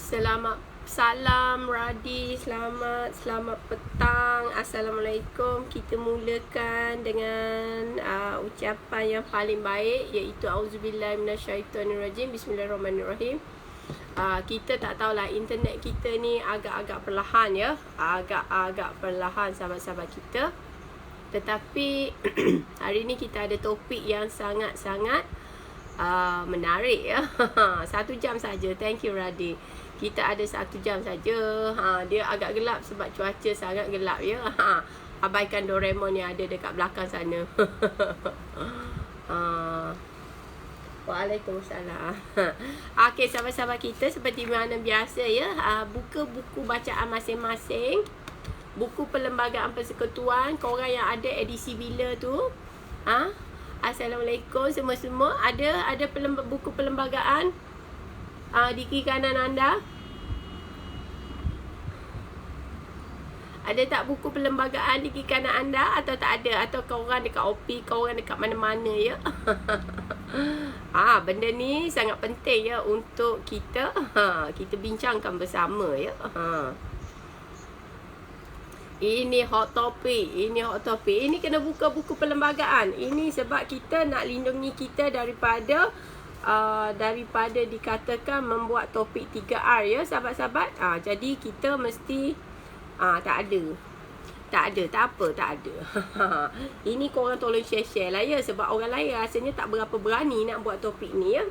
Salam Radi, selamat petang. Assalamualaikum. Kita mulakan dengan ucapan yang paling baik, iaitu auzubillahi minasyaitonirrajim. Bismillahirrahmanirrahim. Kita tak tahulah, internet kita ni agak-agak perlahan ya. Agak-agak perlahan sahabat-sahabat kita. Tetapi hari ni kita ada topik yang sangat-sangat menarik ya. 1 jam saja. Thank you Radi. Kita ada 1 jam saja. Dia agak gelap sebab cuaca sangat gelap ya. Abaikan Doraemon yang ada dekat belakang sana. Waalaikumsalam. Okey, sahabat-sahabat kita, seperti mana biasa ya, buka buku bacaan masing-masing. Buku perlembagaan persekutuan, korang yang ada edisi bila tu. Assalamualaikum semua-semua. Ada buku perlembagaan di kiri kanan anda? Ada tak buku perlembagaan di kiri kanan anda atau tak ada? Atau korang dekat OP, korang dekat mana-mana ya? Benda ni sangat penting ya untuk kita bincangkan bersama ya. Ini hot topic. Ini kena buka buku perlembagaan. Ini sebab kita nak lindungi kita daripada dikatakan membuat topik 3R ya sahabat-sahabat. Jadi kita mesti tak ada. Ini korang tolong share lah ya, sebab orang lain rasanya tak berapa berani nak buat topik ni ya.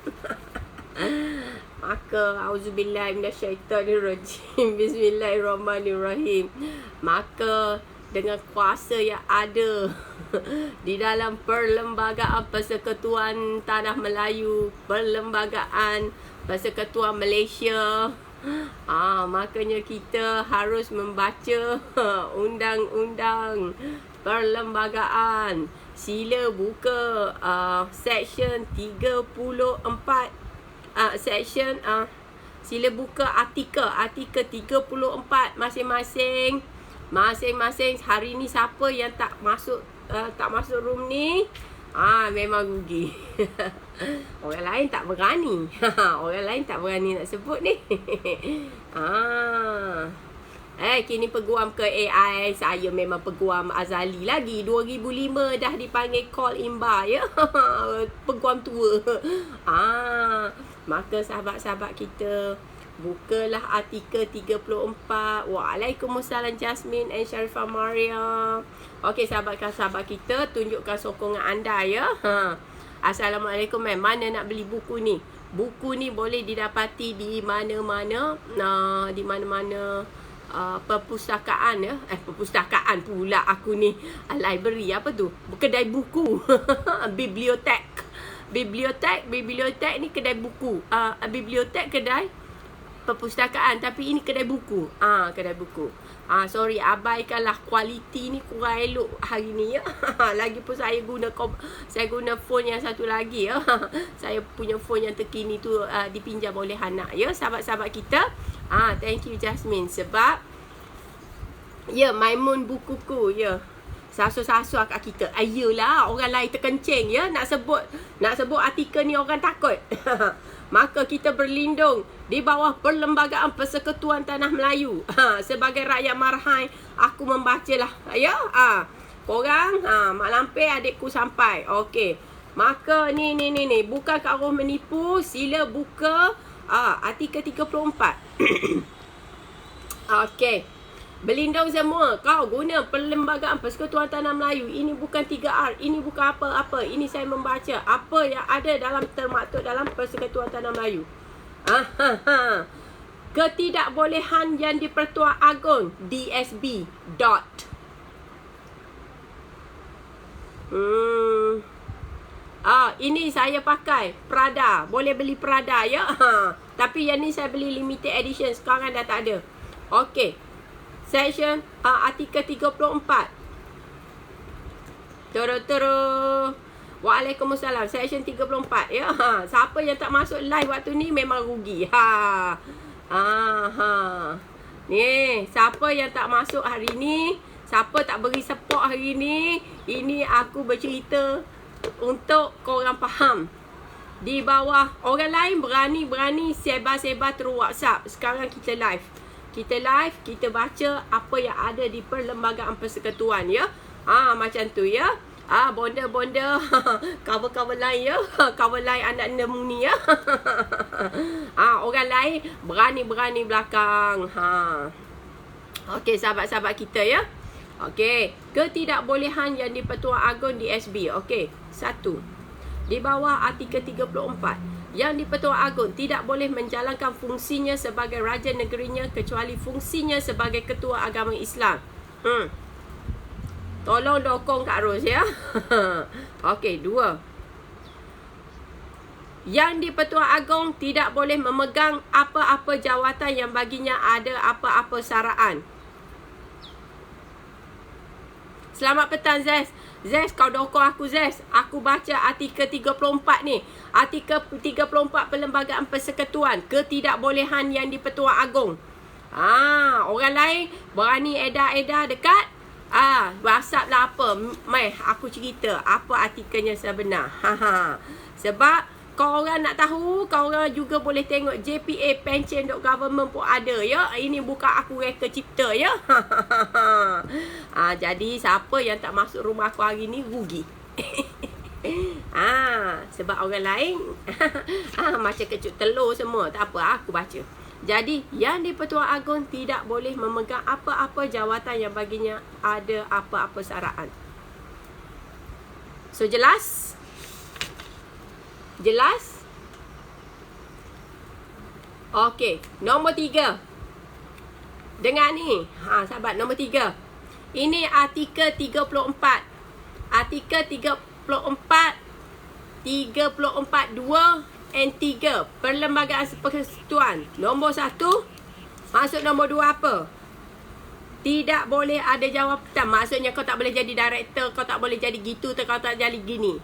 Maka auzubillahi minasyaitonirrajim. Bismillahirrahmanirrahim. Maka dengan kuasa yang ada di dalam Perlembagaan Persekutuan Tanah Melayu, Perlembagaan Persekutuan Malaysia, makanya kita harus membaca undang-undang perlembagaan. Sila buka section 34, sila buka artikel 34 masing-masing. Hari ni siapa yang tak masuk room ni, memang rugi. Orang lain tak berani. Nak sebut ni. Kini peguam ke AI. Saya memang peguam azali lagi. 2005 dah dipanggil call imba ya. Peguam tua. Maka sahabat-sahabat kita, bukalah artikel 34. Waalaikumsalam Jasmine and Sharifah Maria. Okey, sahabat-sahabat kita, tunjukkan sokongan anda ya. Assalamualaikum. Mana nak beli buku ni? Buku ni boleh didapati di mana-mana. Perpustakaan ya. Perpustakaan pula aku ni. Library apa tu? Kedai buku. Bibliotek ni kedai buku. Bibliotek kedai perpustakaan, tapi ini kedai buku. Kedai buku. Sorry, abaikanlah kualiti ni kurang elok hari ni ya. Lagipun saya guna phone yang satu lagi ya. Saya punya phone yang terkini tu dipinjam oleh anak ya, sahabat-sahabat kita. Thank you Jasmine, sebab ya, Maimun bukuku ya. Sasu-sasu kat kita. Ayolah, orang lain terkencing ya. Nak sebut artikel ni orang takut. Maka kita berlindung di bawah Perlembagaan Persekutuan Tanah Melayu. Sebagai rakyat marhai, aku membacalah ya. Korang mak lampir adikku sampai. Okey. Maka ni bukan kat arwah menipu. Sila buka artikel 34. Okey. Berlindung semua. Kau guna Perlembagaan Persekutuan Tanah Melayu. Ini bukan 3R. Ini bukan apa-apa. Ini saya membaca apa yang ada dalam termaktub dalam Persekutuan Tanah Melayu. Ketidakbolehan yang di-Pertuan Agong DSB. Ini saya pakai Prada. Boleh beli Prada ya. Tapi yang ni saya beli limited edition. Sekarang dah tak ada. Okey. Section artikel 34. Terus. Waalaikumsalam. Section 34 ya. Siapa yang tak masuk live waktu ni memang rugi. Ni, siapa yang tak masuk hari ni, siapa tak beri support hari ni, ini aku bercerita untuk korang faham. Di bawah orang lain berani-berani sebar-sebar terus WhatsApp. Sekarang kita live. Kita baca apa yang ada di Perlembagaan Persekutuan ya. Macam tu ya. Bonda-bonda cover-cover lain ya. Cover lain anak nemu ni ya. Orang lain berani-berani belakang. Okey, sahabat-sahabat kita ya. Okey, ketidakbolehan yang di-Pertuan Agong di SB. Okey, 1. Di bawah artikel 34, yang di-Pertuan Agong tidak boleh menjalankan fungsinya sebagai raja negerinya kecuali fungsinya sebagai ketua agama Islam. Tolong dokong Kak Ros ya. Okey, 2. Yang di-Pertuan Agong tidak boleh memegang apa-apa jawatan yang baginya ada apa-apa saraan. Selamat petang Zez. Zez, kau dokong aku Zez. Aku baca artikel 34 ni. Artikel 34 Perlembagaan Persekutuan. Ketidakbolehan yang di-Pertuan Agong. Orang lain berani edar-edar dekat WhatsApp lah apa. Mai, aku cerita apa artikelnya sebenar. Sebab kau orang nak tahu, kau orang juga boleh tengok JPA Pension.Government pun ada ya. Ini bukan aku reka cipta ya. Jadi siapa yang tak masuk rumah aku hari ni rugi. Sebab orang lain macam kecut telur semua. Tak apa, aku baca. Jadi yang di-Pertuan Agong tidak boleh memegang apa-apa jawatan yang baginya ada apa-apa saraan. So jelas? Jelas? Okey, nombor 3. Dengar ni. Sahabat, nombor 3. Ini artikel 34. Artikel 34 2 and 3 Perlembagaan Persekutuan. Nombor 1. Maksud nombor 2 apa? Tidak boleh ada jawatan. Maksudnya kau tak boleh jadi director, kau tak boleh jadi gitu, kau tak jadi gini.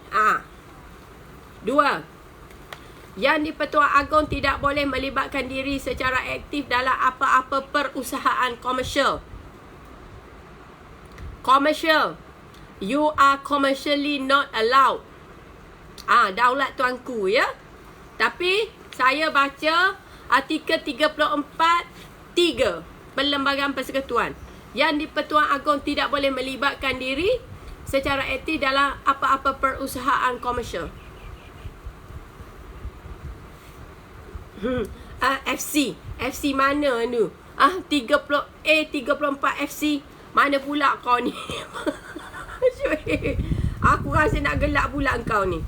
2. Yang di-Pertuan Agong tidak boleh melibatkan diri secara aktif dalam apa-apa perusahaan komersial. Commercial. You are commercially not allowed. Daulat tuanku ya. Tapi saya baca artikel 34 3 Perlembagaan Persekutuan. Yang di-Pertuan Agong tidak boleh melibatkan diri secara aktif dalam apa-apa perusahaan komersial. FC mana tu? 34 FC. Mana pula kau ni? Aku rasa nak gelak pula kau ni.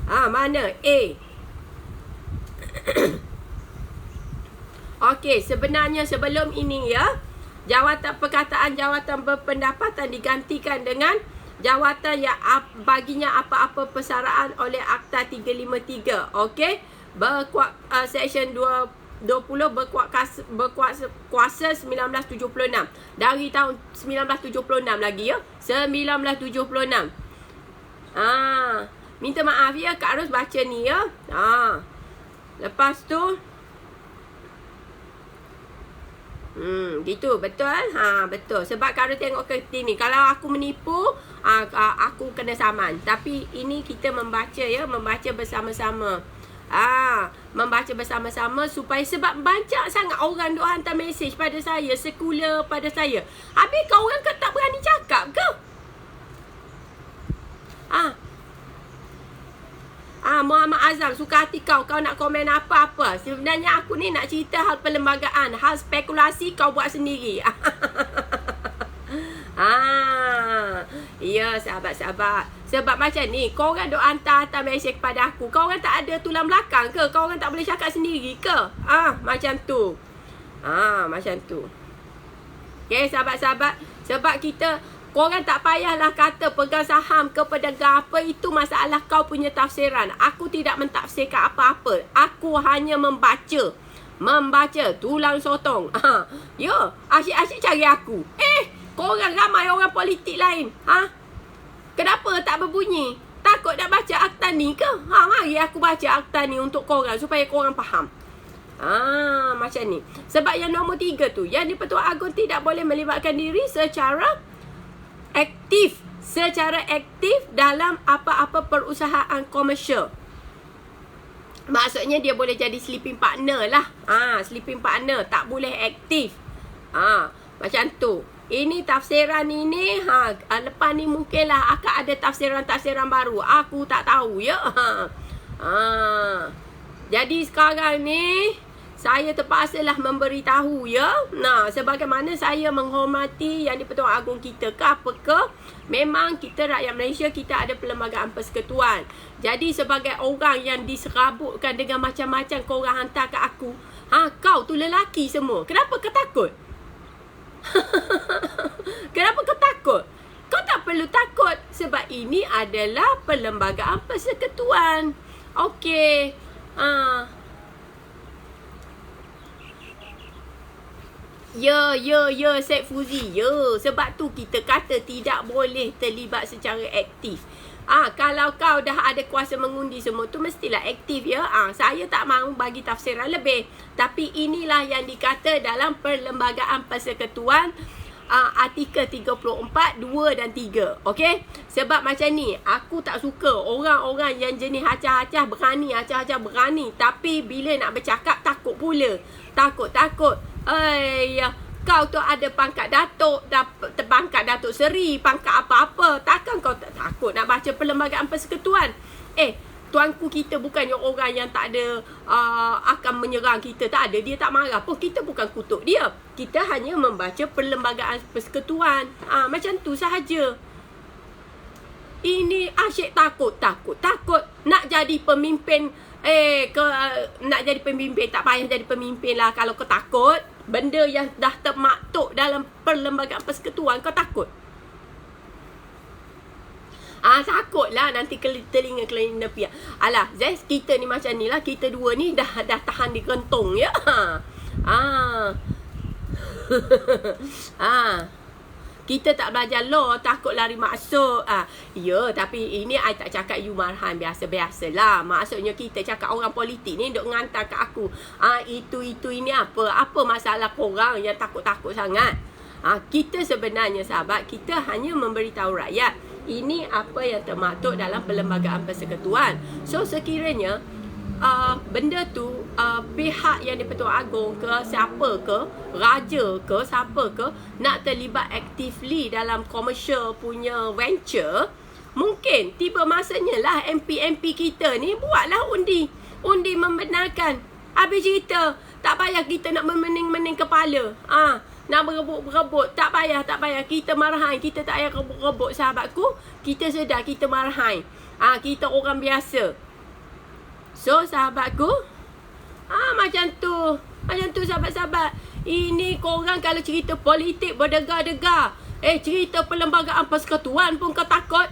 Mana? A. Okey, sebenarnya sebelum ini ya, jawatan perkataan jawatan berpendapatan digantikan dengan jawatan yang baginya apa-apa persaraan oleh Akta 353. Okey? Section 20 berkuasa 1976. Dari tahun 1976 lagi ya. 1976. Minta maaf ya, Kak Ros baca ni ya. Lepas tu gitu, betul? Betul. Sebab Kak Ros tengok kerti ni. Kalau aku menipu, aku kena saman. Tapi ini kita membaca ya, membaca bersama-sama. Membaca bersama-sama supaya sebab banyak sangat orang duk hantar mesej pada saya, sekular pada saya. Habis kau orang tak berani cakap ke? Muhammad Azam, suka hati kau nak komen apa-apa. Sebenarnya aku ni nak cerita hal perlembagaan, hal spekulasi kau buat sendiri. Ya sahabat-sahabat. Sebab macam ni, kau orang duk hantar mesej kepada aku. Kau orang tak ada tulang belakang ke? Kau orang tak boleh cakap sendiri ke? Macam tu. Macam tu. Okay sahabat-sahabat. Sebab kita, kau orang tak payahlah kata pegang saham ke pedagang apa. Itu masalah kau punya tafsiran. Aku tidak mentafsirkan apa-apa. Aku hanya membaca. Tulang sotong. Ya, asyik-asyik cari aku. Korang ramai orang politik lain. Kenapa tak berbunyi? Takut nak baca akta ni ke? Mari aku baca akta ni untuk korang supaya korang faham. Macam ni. Sebab yang nombor 3 tu, yang di-Pertuan Agong tidak boleh melibatkan diri secara aktif dalam apa-apa perusahaan komersial. Maksudnya dia boleh jadi sleeping partner lah. Sleeping partner. Tak boleh aktif. Macam tu. Ini tafsiran ini. Lepas ni mungkinlah akan ada tafsiran-tafsiran baru. Aku tak tahu ya. Jadi sekarang ni saya terpaksalah memberitahu ya. Sebagaimana saya menghormati Yang di-Pertuan Agong kita ke apa ke, memang kita rakyat Malaysia, kita ada perlembagaan persekutuan. Jadi sebagai orang yang diserabutkan dengan macam-macam korang hantar kat aku, kau tu lelaki semua, kenapa kau takut? Kenapa kau takut? Kau tak perlu takut, sebab ini adalah perlembagaan persekutuan. Okey. Ya, Syed Fuzi. Ya, sebab tu kita kata tidak boleh terlibat secara aktif. Kalau kau dah ada kuasa mengundi semua tu, mestilah aktif ya. Saya tak mahu bagi tafsiran lebih. Tapi inilah yang dikata dalam Perlembagaan Persekutuan artikel 34, 2 dan 3. Okey? Sebab macam ni, aku tak suka orang-orang yang jenis acah-acah berani, tapi bila nak bercakap takut pula. Takut. Kau tu ada pangkat Datuk, pangkat Datuk Seri, pangkat apa-apa. Takkan kau tak takut nak baca Perlembagaan Persekutuan? Tuanku kita bukannya orang yang tak ada akan menyerang kita. Tak ada, dia tak marah pun. Kita bukan kutuk dia. Kita hanya membaca Perlembagaan Persekutuan. Macam tu sahaja. Ini asyik takut. Nak jadi pemimpin. Nak jadi pemimpin, tak payah jadi pemimpin lah kalau kau takut. Benda yang dah termaktub dalam Perlembagaan Persekutuan, kau takut? Takutlah nanti telinga pihak. Alah, Zez, kita ni macam ni lah. Kita dua ni dah tahan di kentong ya. Kita tak belajar law, takut lari maksud. Ya, tapi ini I tak cakap you marhan, biasa-biasalah. Maksudnya kita cakap orang politik ni duk ngantar kat aku. Itu ini apa? Apa masalah korang yang takut-takut sangat? Kita sebenarnya sahabat, kita hanya memberitahu rakyat. Ini apa yang termaktub dalam Perlembagaan Persekutuan. So sekiranya benda tu pihak yang di-Pertuan Agong ke, siapa ke, raja ke, siapa ke nak terlibat actively dalam commercial punya venture, mungkin tiba masanya lah MP kita ni buatlah undi membenarkan. Habis cerita, tak payah kita nak memening-mening kepala. Nak berebut-berebut, tak payah. Kita marahan, kita tak payah rebut-rebut sahabatku. Kita sedar kita marahan. Kita orang biasa. So sahabatku, macam tu sahabat-sahabat. Ini korang kalau cerita politik berdegar-degar, cerita Perlembagaan Persekutuan pun kau takut.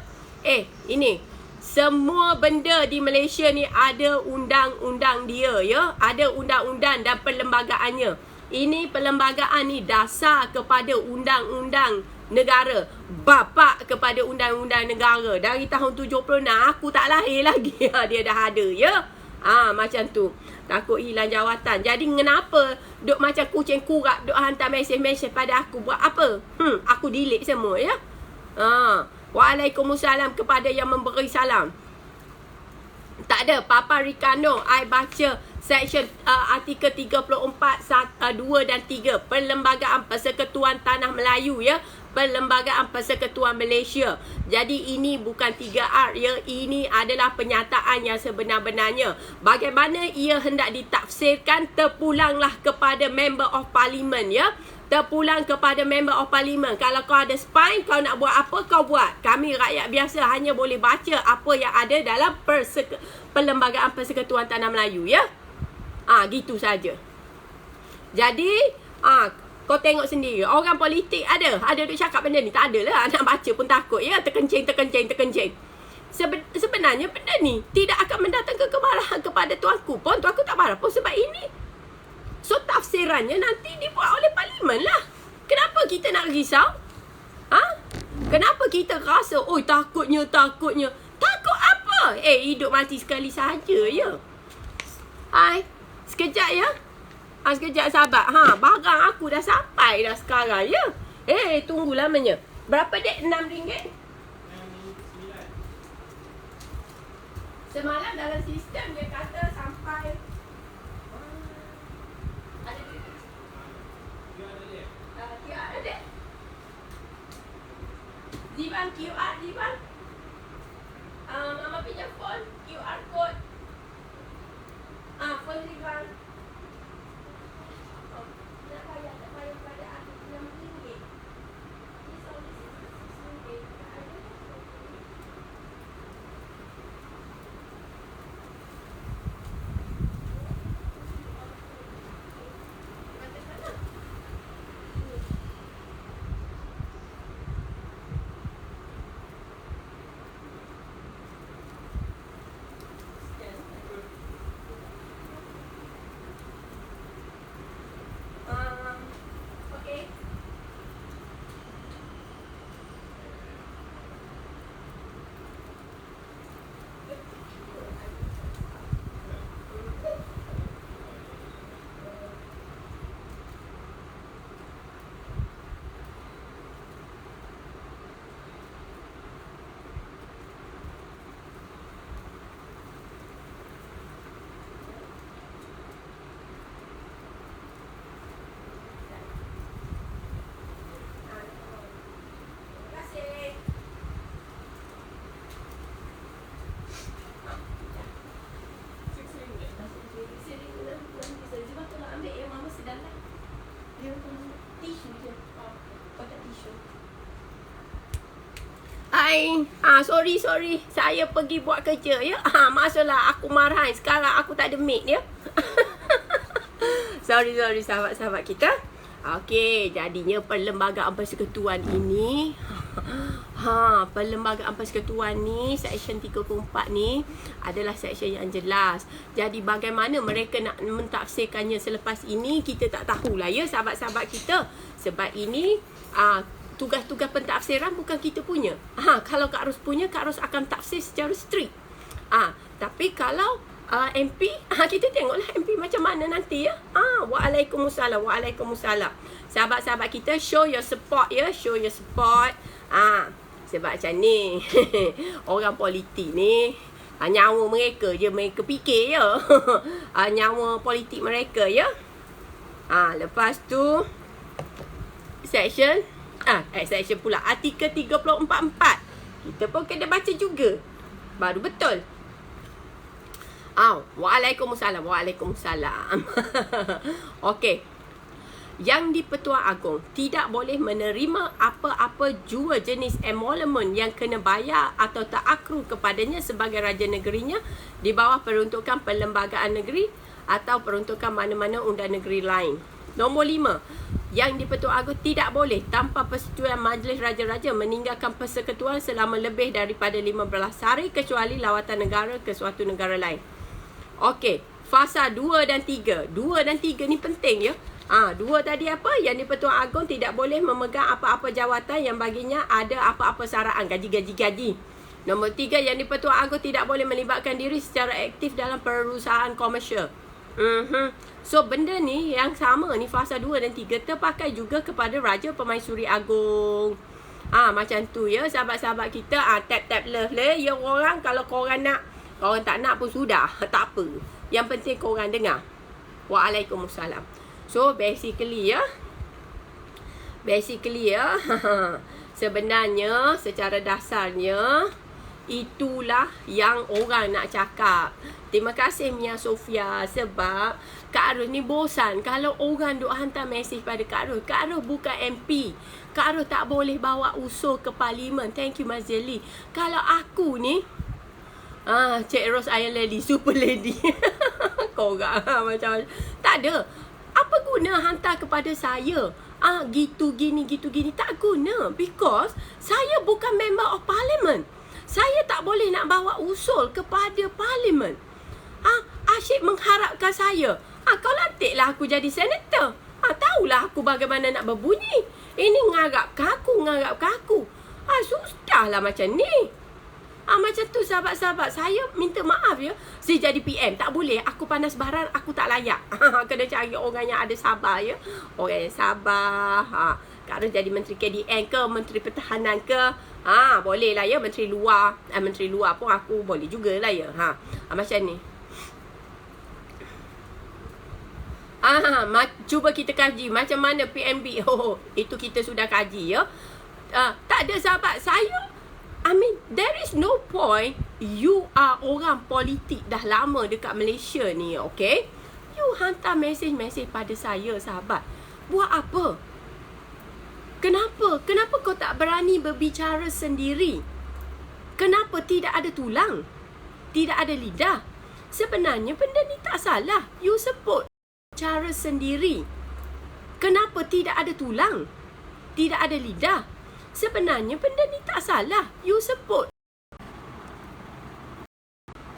Ini semua benda di Malaysia ni ada undang-undang dia ya. Ada undang-undang dan perlembagaannya. Ini perlembagaan ni dasar kepada undang-undang negara, bapak kepada undang-undang negara. Dari tahun 76 aku tak lahir lagi. Dia dah ada ya. Macam tu. Takut hilang jawatan. Jadi kenapa duk macam kucing kurak duk hantar mesej-mesej pada aku? Buat apa? Aku delete semua ya. Waalaikumsalam kepada yang memberi salam. Tak ada. Papa Ricardo, I baca section artikel 34, 2 dan 3 Perlembagaan Persekutuan Tanah Melayu ya. Perlembagaan Persekutuan Malaysia. Jadi ini bukan 3R ya. Ini adalah penyataan yang sebenar-benarnya. Bagaimana ia hendak ditafsirkan, terpulanglah kepada Member of Parliament ya. Terpulang kepada Member of Parliament. Kalau kau ada spine, kau nak buat apa, kau buat. Kami rakyat biasa hanya boleh baca apa yang ada dalam Perlembagaan Persekutuan Tanah Melayu ya. Gitu saja. Jadi kau tengok sendiri. Orang politik ada duk cakap benda ni. Tak ada lah. Nak baca pun takut ya. Terkencing. Sebenarnya benda ni tidak akan mendatangkan kemarahan kepada tuanku pun. Tuanku tak marah pun sebab ini. So tafsirannya nanti dibuat oleh Parlimen lah. Kenapa kita nak risau? Kenapa kita rasa takutnya. Takut apa? Hidup mati sekali saja ya. Sekejap ya. Sekejap sahabat. Barang aku dah sampai dah sekarang ya. Tunggu lamanya. Berapa dek? RM6? Semalam dalam sistem dia kata sampai file. Ada QR ada. Ziban QR Ziban. Mama pinjam phone QR code. Phone Ziban. Nak bayar tak bayar pada aku RM6. This only RM6. Okay. Hai, sorry. Saya pergi buat kerja ya. Masalah aku marah. Sekarang aku tak ada mic ya. sorry sahabat-sahabat kita. Okey, jadinya Perlembagaan Persekutuan ini Perlembagaan Persekutuan ni Seksyen 34 ni adalah seksyen yang jelas. Jadi bagaimana mereka nak mentafsirkannya selepas ini, kita tak tahulah ya sahabat-sahabat kita. Sebab ini tugas-tugas pentafsiran bukan kita punya. Kalau Kak Ros punya, Kak Ros akan tafsir secara strict. Tapi kalau MP, kita tengoklah MP macam mana nanti ya. Waalaikumsalam. Sahabat-sahabat kita, show your support ya, show your support. Sebab macam ni orang politik ni nyawa mereka je mereka fikir ya. Nyawa politik mereka ya. Lepas tu section pula artikel 34.4 kita pun kena baca juga baru betul. Waalaikumsalam. Okey. Yang di-Pertuan Agong tidak boleh menerima apa-apa jua jenis emolument yang kena bayar atau ta'akrur kepadanya sebagai raja negerinya di bawah peruntukan perlembagaan negeri atau peruntukan mana-mana undang negeri lain. Nombor 5. Yang di-Pertuan Agong tidak boleh tanpa persetujuan Majlis Raja-Raja meninggalkan persekutuan selama lebih daripada 15 hari kecuali lawatan negara ke suatu negara lain. Okey, fasa 2 dan 3. 2 dan 3 ni penting ya. 2 tadi apa? Yang di-Pertuan Agong tidak boleh memegang apa-apa jawatan yang baginya ada apa-apa saraan gaji. Nombor 3, yang di-Pertuan Agong tidak boleh melibatkan diri secara aktif dalam perusahaan komersial. So benda ni yang sama ni fasa 2 dan 3 terpakai juga kepada Raja Permaisuri Agong. Macam tu ya sahabat-sahabat kita. Tap love lah ya orang. Kalau korang nak, korang tak nak pun sudah, tak apa. Yang penting korang dengar. Waalaikumsalam. So basically ya sebenarnya secara dasarnya itulah yang orang nak cakap. Terima kasih Mia Sofia. Sebab Kak Ros ni bosan kalau orang duk hantar mesej pada Kak Ros. Kak Ros bukan MP. Kak Ros tak boleh bawa usul ke parlimen. Thank you Mas Jelly. Kalau aku ni Cik Ros Iron Lady, Super Lady. Korang macam tak ada. Apa guna hantar kepada saya? Gitu gini. Tak guna. Because saya bukan member of parliament. Saya tak boleh nak bawa usul kepada parlimen. Asyik mengharapkan saya. Kau lantiklah aku jadi senator. Tahulah aku bagaimana nak berbunyi. Ini ngarap kaku. Susahlah macam ni. Macam tu sahabat-sahabat. Saya minta maaf ya. Saya jadi PM tak boleh. Aku panas baran, aku tak layak. Kena cari orang yang ada sabar ya. Orang yang sabar. Kak Ros jadi Menteri KDN ke, Menteri Pertahanan ke, boleh lah ya. Menteri luar pun aku boleh jugalah ya. Macam ni. Cuba kita kaji macam mana PNB. Itu kita sudah kaji ya. Tak ada sahabat saya. There is no point. You are orang politik dah lama dekat Malaysia ni, okay? You hantar mesej-mesej pada saya, sahabat. Buat apa? Kenapa? Kenapa kau tak berani berbicara sendiri? Kenapa tidak ada tulang? Tidak ada lidah? Sebenarnya benda ni tak salah. You sebut cara sendiri. Kenapa tidak ada tulang? Tidak ada lidah? Sebenarnya benda ni tak salah. You sebut.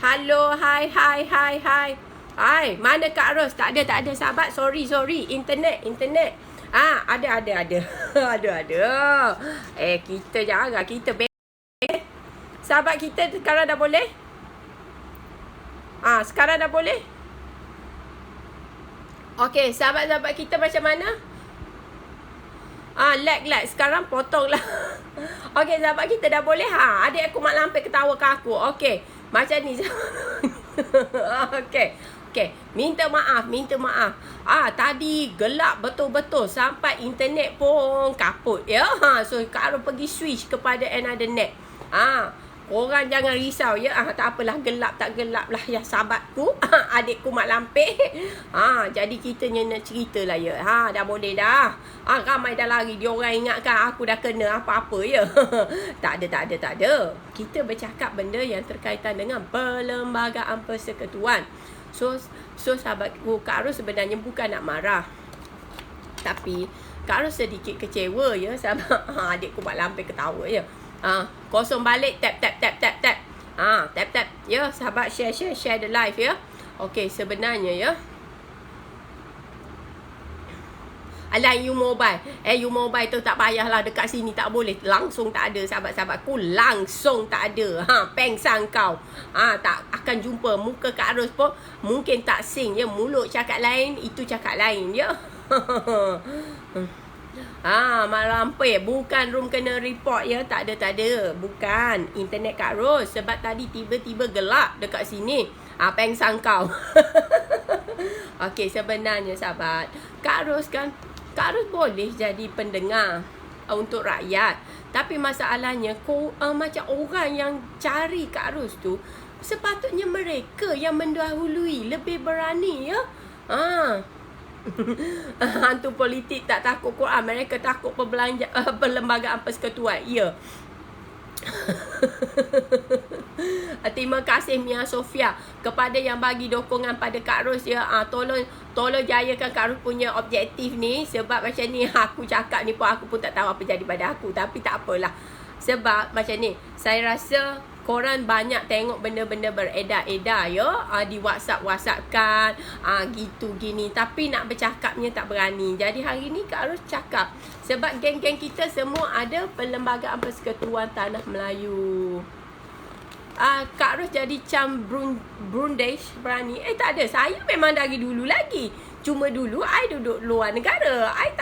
Hello, hi. Hai, mana Kak Ros? Tak ada sahabat. Sorry. Internet. Ada. Ada. Kita jangan. Kita sahabat kita sekarang dah boleh? Sekarang dah boleh? Okey, sahabat-sahabat kita macam mana? Lag. Sekarang potong lah. Okey, sahabat kita dah boleh? Adik aku mak lampir ketawa ke aku. Okey, macam ni. Okey. Minta maaf. Tadi gelap betul-betul sampai internet pun kaput ya. So Kak Ros pergi switch kepada another net. Korang jangan risau ya. Tak apalah, gelap tak gelap lah ya sahabatku. Adikku mak lampir. Jadi kita nak cerita lah ya. Dah boleh dah. Ramai dah lari. Diorang ingatkan aku dah kena apa-apa ya. Tak ada. Kita bercakap benda yang terkaitan dengan Perlembagaan Persekutuan. So sahabatku, Kak Ros sebenarnya bukan nak marah. Tapi Kak Ros sedikit kecewa ya sahabat. Adikku mak lampir ketawa ya. Kosong balik, tap. Tap. Ya, sahabat share the live ya. Okey, sebenarnya ya. Alah, you mobile tu tak payahlah dekat sini, tak boleh. Langsung tak ada sahabat-sahabatku. Langsung tak ada. Peng sang kau. Tak akan jumpa muka Kak Ros pun. Mungkin tak sing ya. Mulut cakap lain, itu cakap lain ya. Mak lampir. Bukan room kena report ya. Tak ada. Bukan internet Kak Ros. Sebab tadi tiba-tiba gelap dekat sini. Peng sang kau. Okey, sebenarnya sahabat, Kak Ros boleh jadi pendengar untuk rakyat. Tapi masalahnya macam orang yang cari Kak Ros tu, sepatutnya mereka yang mendahului, lebih berani ya. Hantu politik tak takut Quran, mereka takut Perlembagaan Persekutuan. Ya. Terima kasih Mia Sofia kepada yang bagi dukungan pada Kak Ros ya. Tolong jayakan Kak Ros punya objektif ni. Sebab macam ni aku cakap ni pun aku pun tak tahu apa jadi pada aku. Tapi tak apalah. Sebab macam ni, saya rasa korang banyak tengok benda-benda beredar-edar ya, di WhatsApp kan, gitu gini. Tapi nak bercakapnya tak berani. Jadi hari ni Kak Ros cakap. Sebab geng-geng kita semua ada Perlembagaan Persekutuan Tanah Melayu. Kak Ros jadi macam Brundesh berani. Tak ada. Saya memang dari dulu lagi. Cuma dulu I duduk luar negara. I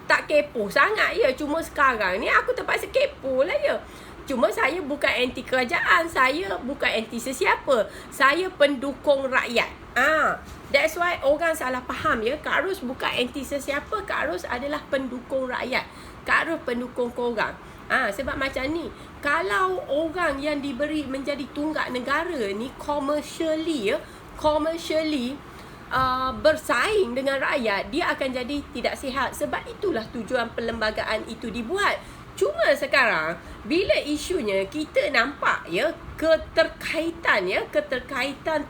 tak kepo sangat ya. Cuma sekarang ni aku terpaksa kepo lah ya. Cuma saya bukan anti kerajaan. Saya bukan anti sesiapa. Saya pendukung rakyat. That's why orang salah faham ya. Kak Ros bukan anti sesiapa. Kak Ros adalah pendukung rakyat. Kak Ros pendukung korang. Sebab macam ni, kalau orang yang diberi menjadi tunggak negara ni commercially bersaing dengan rakyat, dia akan jadi tidak sihat. Sebab itulah tujuan perlembagaan itu dibuat. Cuma sekarang bila isunya kita nampak ya keterkaitan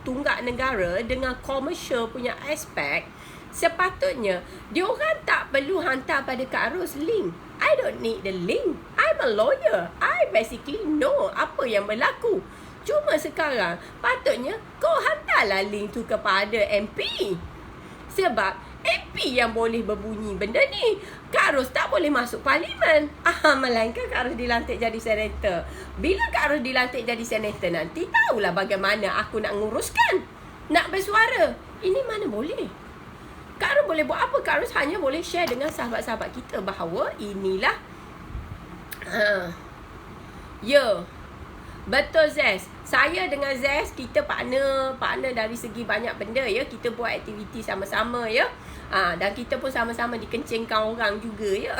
tunggak negara dengan komersial punya aspek, sepatutnya diorang tak perlu hantar pada Kak Ros link. I don't need the link. I'm a lawyer. I basically know apa yang berlaku. Cuma sekarang patutnya kau hantarlah link tu kepada MP. Sebab MP yang boleh berbunyi benda ni. Kak Ros tak boleh masuk parlimen. Melainkan Kak Ros dilantik jadi senator. Bila Kak Ros dilantik jadi senator nanti, tahulah bagaimana aku nak nguruskan. Nak bersuara. Ini mana boleh. Kak Ros boleh buat apa? Kak Ros hanya boleh share dengan sahabat-sahabat kita bahawa inilah. Ya. Betul Zez. Saya dengan Zez, kita partner dari segi banyak benda ya. Kita buat aktiviti sama-sama ya. Dan kita pun sama-sama dikencingkan orang juga ya.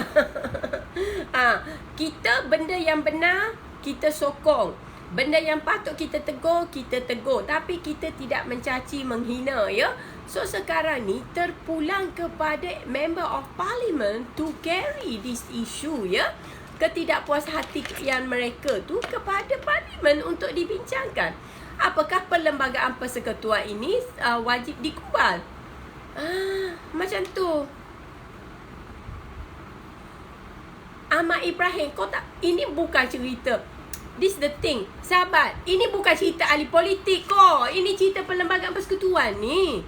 Kita benda yang benar, kita sokong. Benda yang patut kita tegur, kita tegur. Tapi kita tidak mencaci, menghina ya. So sekarang ni terpulang kepada Member of Parliament to carry this issue ya. Ketidakpuashatian mereka tu kepada Parlimen untuk dibincangkan. Apakah perlembagaan persekutuan ini wajib dikubal? Macam tu. Ahmad Ibrahim, kau tak, ini bukan cerita. This the thing. Sahabat, ini bukan cerita ahli politik kau. Ini cerita perlembagaan persekutuan ni.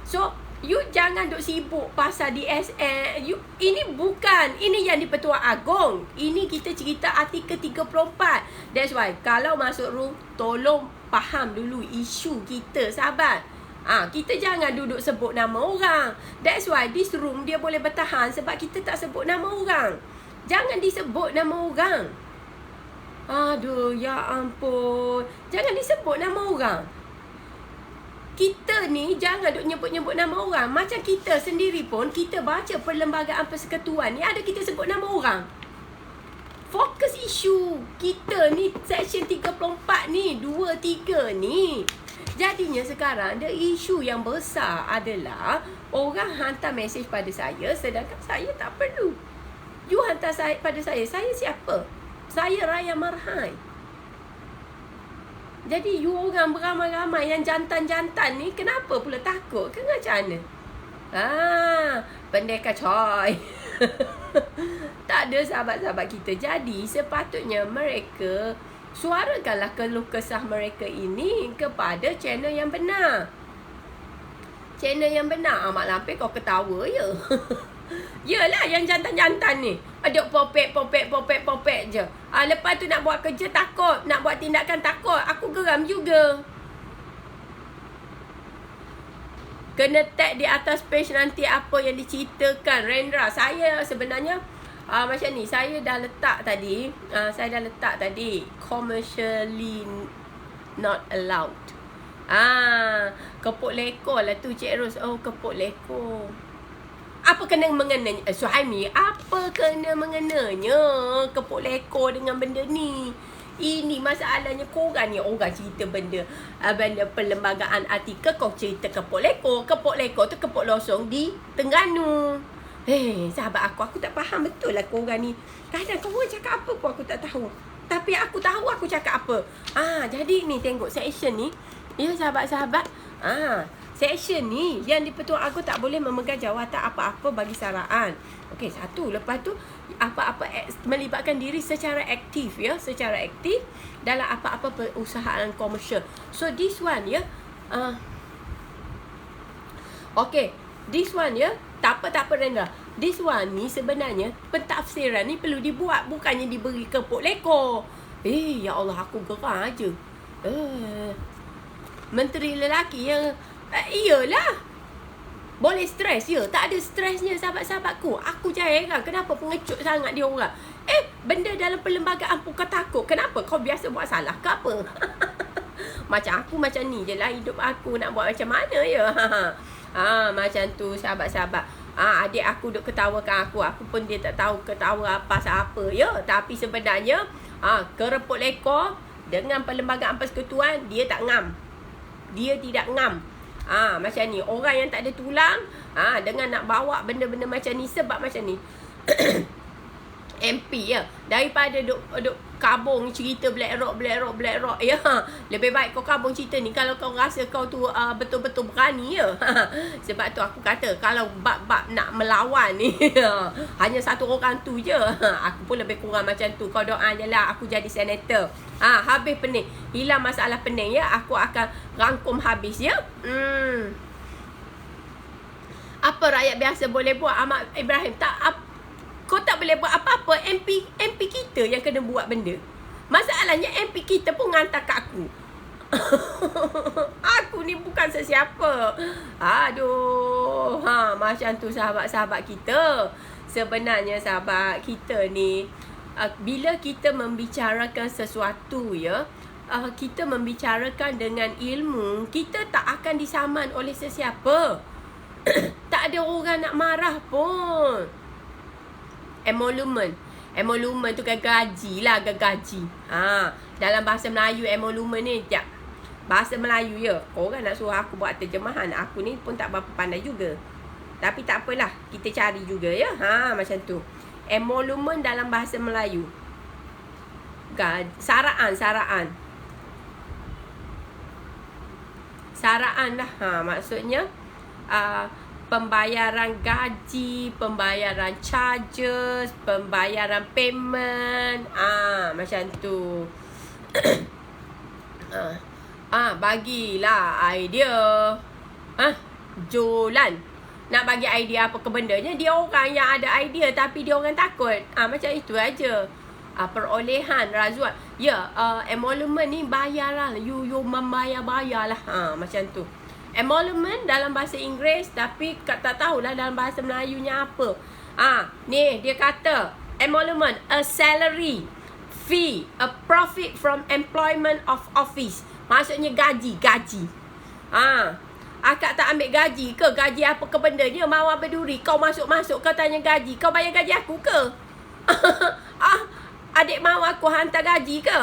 So, you jangan duk sibuk pasal DSN. Ini bukan. Ini yang di Pertuan Agong. Ini kita cerita artikel 34. That's why, kalau masuk room, tolong faham dulu isu kita, sahabat. Kita jangan duduk sebut nama orang. That's why this room dia boleh bertahan sebab kita tak sebut nama orang. Jangan disebut nama orang. Aduh, ya ampun. Jangan disebut nama orang. Kita ni jangan duk nyebut-nyebut nama orang. Macam kita sendiri pun, kita baca perlembagaan persekutuan ni, ada kita sebut nama orang. Fokus isu kita ni, section 34 ni, 2, 3 ni. Jadinya sekarang, the isu yang besar adalah orang hantar mesej pada saya, sedangkan saya tak perlu. You hantar pada saya siapa? Saya Raya Marhai. Jadi you orang beramai-ramai yang jantan-jantan ni, kenapa pula takut? Ke macam mana? Pendekar coy. Tak ada sahabat-sahabat kita. Jadi sepatutnya mereka suarakanlah keluh kesah mereka ini kepada channel yang benar. Channel yang benar. Mak lampir kau ketawa je. Yelah yang jantan-jantan ni. Aduk popek je. Lepas tu nak buat kerja takut. Nak buat tindakan takut. Aku geram juga. Kena tag di atas page nanti apa yang diceritakan. Rendra, saya sebenarnya macam ni. Saya dah letak tadi. Commercially not allowed. Kepuk lekor lah tu Cik Ros. Oh, kepuk lekor. Apa kena mengenanya? Suhaimi, apa kena mengenanya kepuk lekor dengan benda ni? Ini masalahnya korang ni orang cerita benda perlembagaan artikel, kau cerita kepuk lekor. Kepuk lekor tu kepuk losong di Terengganu. Sahabat aku tak faham betul lah korang ni. Kadang korang cakap apa pun aku tak tahu. Tapi aku tahu aku cakap apa. Jadi ni tengok section ni. Ya sahabat-sahabat. Section ni yang di Pertuan Agong tak boleh memegang jawatan apa-apa bagi saraan. Okey, satu. Lepas tu apa-apa melibatkan diri secara aktif ya, secara aktif dalam apa-apa perusahaan komersial. So this one ya. Okey, this one ya. Tak apa Rendra. This one ni sebenarnya pentafsiran ni perlu dibuat, bukannya diberi kepuk lekor. Ya Allah, aku gerang aja. Menteri lelaki yang iyalah. Boleh stres ya. Tak ada stresnya sahabat-sahabatku. Aku heran kenapa pengecut sangat dia orang. Benda dalam perlembagaan pun kau takut. Kenapa? Kau biasa buat salah ke apa? Macam aku macam ni je lah hidup aku. Nak buat macam mana ya? Macam tu sahabat-sahabat. Adik aku duk ketawakan aku. Aku pun dia tak tahu ketawa pasal apa ya. Tapi sebenarnya kereput lekor dengan perlembagaan persekutuan, dia tak ngam. Dia tidak ngam. Macam ni. Orang yang tak ada tulang dengan nak bawa benda-benda macam ni. Sebab macam ni MP ya. Daripada duk kabung cerita Black Rock ya. Lebih baik kau kabung cerita ni kalau kau rasa kau tu betul-betul berani ya. Sebab tu aku kata kalau bab-bab nak melawan ni hanya satu orang tu je. Aku pun lebih kurang macam tu. Kau doa je lah aku jadi senator. Habis pening. Hilang masalah pening ya. Aku akan rangkum habis ya. Apa rakyat biasa boleh buat? Ahmad Ibrahim kau tak boleh buat apa-apa. MP kita yang kena buat benda. Masalahnya MP kita pun hantar kat aku. Aku ni bukan sesiapa. Aduh. Macam tu sahabat-sahabat kita. Sebenarnya sahabat kita ni bila kita membicarakan sesuatu ya, kita membicarakan dengan ilmu, kita tak akan disaman oleh sesiapa. Tak ada orang nak marah pun. Emolument tu kan gaji lah, gaji. Dalam bahasa Melayu emolument ni, sekejap. Bahasa Melayu ya. Korang nak suruh aku buat terjemahan, aku ni pun tak berapa pandai juga. Tapi tak apalah, kita cari juga ya. Macam tu. Emolument dalam bahasa Melayu. Saraan lah. Maksudnya pembayaran gaji, pembayaran charges, pembayaran payment, macam tu. Bagilah idea. Jualan. Nak bagi idea apa ke bendanya, dia orang yang ada idea tapi dia orang takut. Macam itu aja. Perolehan razuan. Ya, emolument ni bayar lah. You membayar lah. Macam tu. Emolument dalam bahasa Inggeris, tapi tak tahulah dalam bahasa Melayunya apa. Ni dia kata emolument, a salary, fee, a profit from employment of office. Maksudnya gaji. Akak tak ambil gaji ke? Gaji apa ke bendanya? Mawar berduri. Kau masuk-masuk kau tanya gaji. Kau bayar gaji aku ke? Adik mahu aku hantar gaji ke?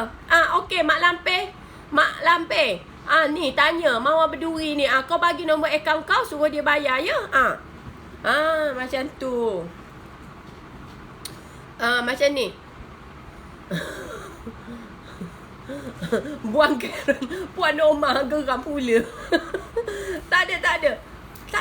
Okey, Mak Lampir. Ni tanya Mawar berduri ni. Kau bagi nombor akaun kau, suruh dia bayar ya? Macam tu. Macam ni. Buang Karen, Puan Norma geram pula. Tak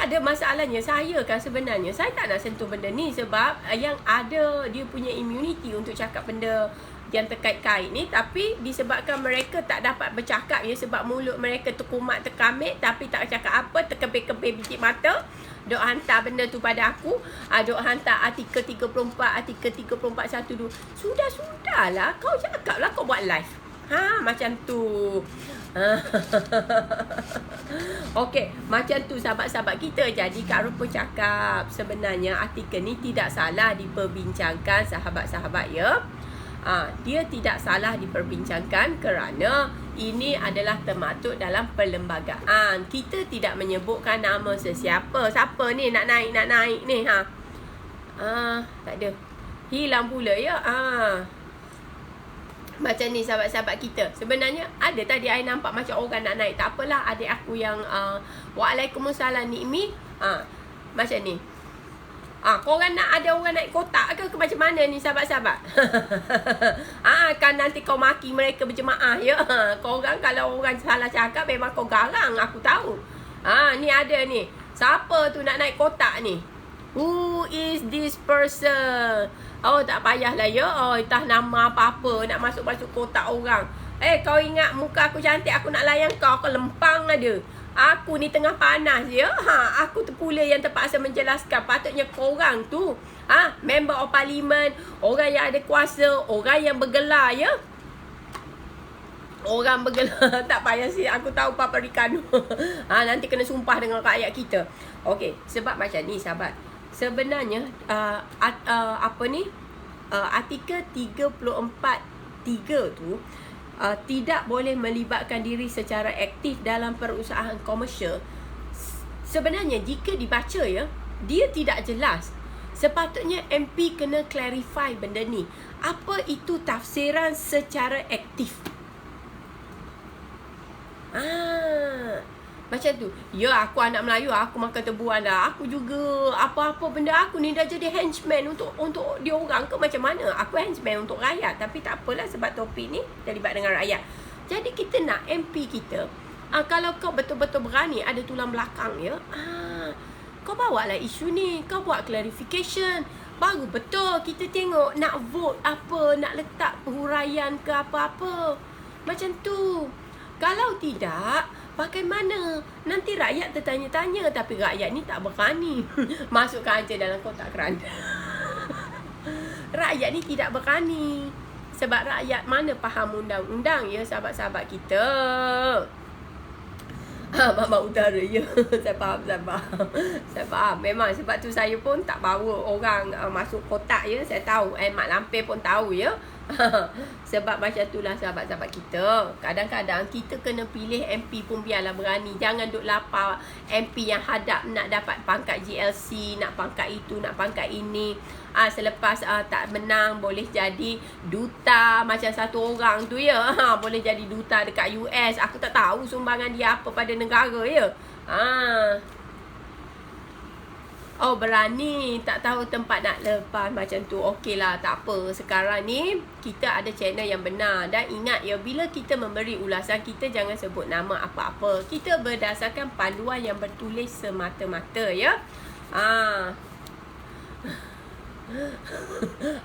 ada masalahnya. Saya kan sebenarnya saya tak nak sentuh benda ni sebab yang ada dia punya immunity untuk cakap benda yang terkait-kait ni, tapi disebabkan mereka tak dapat bercakap ya, sebab mulut mereka terkumat terkamit tapi tak cakap apa, terkebir-kebir biji mata. Dok hantar benda tu pada aku. Dok hantar artikel 34, artikel 3412. Sudahlah, kau cakaplah, kau buat live. Macam tu. Okey, macam tu sahabat-sahabat kita. Jadi Kak Rupa cakap sebenarnya artikel ni tidak salah diperbincangkan sahabat-sahabat ya. Dia tidak salah diperbincangkan kerana ini adalah termaktub dalam perlembagaan. Kita tidak menyebutkan nama sesiapa. Siapa ni nak naik ni tak ada. Hilang pula ya. Macam ni sahabat-sahabat kita. Sebenarnya ada tadi I nampak macam orang nak naik. Tak apalah, adik aku yang Waalaikumsalam Nikmi. Macam ni. Korang nak ada orang naik kotak ke macam mana ni sahabat-sahabat? Kan nanti kau maki mereka berjemaah ya. Korang kalau orang salah cakap memang kau garang, aku tahu. Ni ada ni. Siapa tu nak naik kotak ni? Who is this person? Tak payahlah ya. Entah nama apa-apa nak masuk-masuk kotak orang. Kau ingat muka aku cantik, aku nak layan kau lempang ada. Aku ni tengah panas ya. Aku tu pula yang terpaksa menjelaskan. Patutnya korang tu member of parliament, orang yang ada kuasa, orang yang bergelar ya. Orang bergelar. Tak payah sih, aku tahu Papa Ricardo. Nanti kena sumpah dengan rakyat kita. Okey, sebab macam ni sahabat. Sebenarnya artikel 34.3 tu tidak boleh melibatkan diri secara aktif dalam perusahaan komersial. Sebenarnya jika dibaca ya, dia tidak jelas. Sepatutnya MP kena clarify benda ni. Apa itu tafsiran secara aktif? Macam tu. Ya, aku anak Melayu, aku makan tebuan dah. Aku juga apa-apa benda aku ni dah jadi henchman untuk dia orang ke macam mana? Aku henchman untuk rakyat. Tapi tak apalah sebab topik ni terlibat dengan rakyat. Jadi kita nak MP kita, kalau kau betul-betul berani ada tulang belakang ya, kau bawa lah isu ni, kau buat clarification. Baru betul kita tengok nak vote apa, nak letak huraian ke apa-apa. Macam tu. Kalau tidak, bagaimana? Nanti rakyat tertanya-tanya, tapi rakyat ni tak berani. Masukkan aja dalam kotak keranda. Rakyat ni tidak berani. Sebab rakyat mana faham undang-undang ya sahabat-sahabat kita. Mama Utara ya. Saya faham. Memang sebab tu saya pun tak bawa orang masuk kotak ya. Saya tahu. Mak Lampir pun tahu ya. Sebab macam itulah sahabat-sahabat kita. Kadang-kadang kita kena pilih MP pun biarlah berani. Jangan duk lapar MP yang hadap nak dapat pangkat GLC, nak pangkat itu, nak pangkat ini. Selepas tak menang boleh jadi duta macam satu orang tu ya. Boleh jadi duta dekat US. Aku tak tahu sumbangan dia apa pada negara ya. Oh berani, tak tahu tempat nak lepas macam tu. Okey lah, tak apa. Sekarang ni kita ada channel yang benar. Dan ingat ya, bila kita memberi ulasan, kita jangan sebut nama apa-apa. Kita berdasarkan panduan yang bertulis semata-mata ya.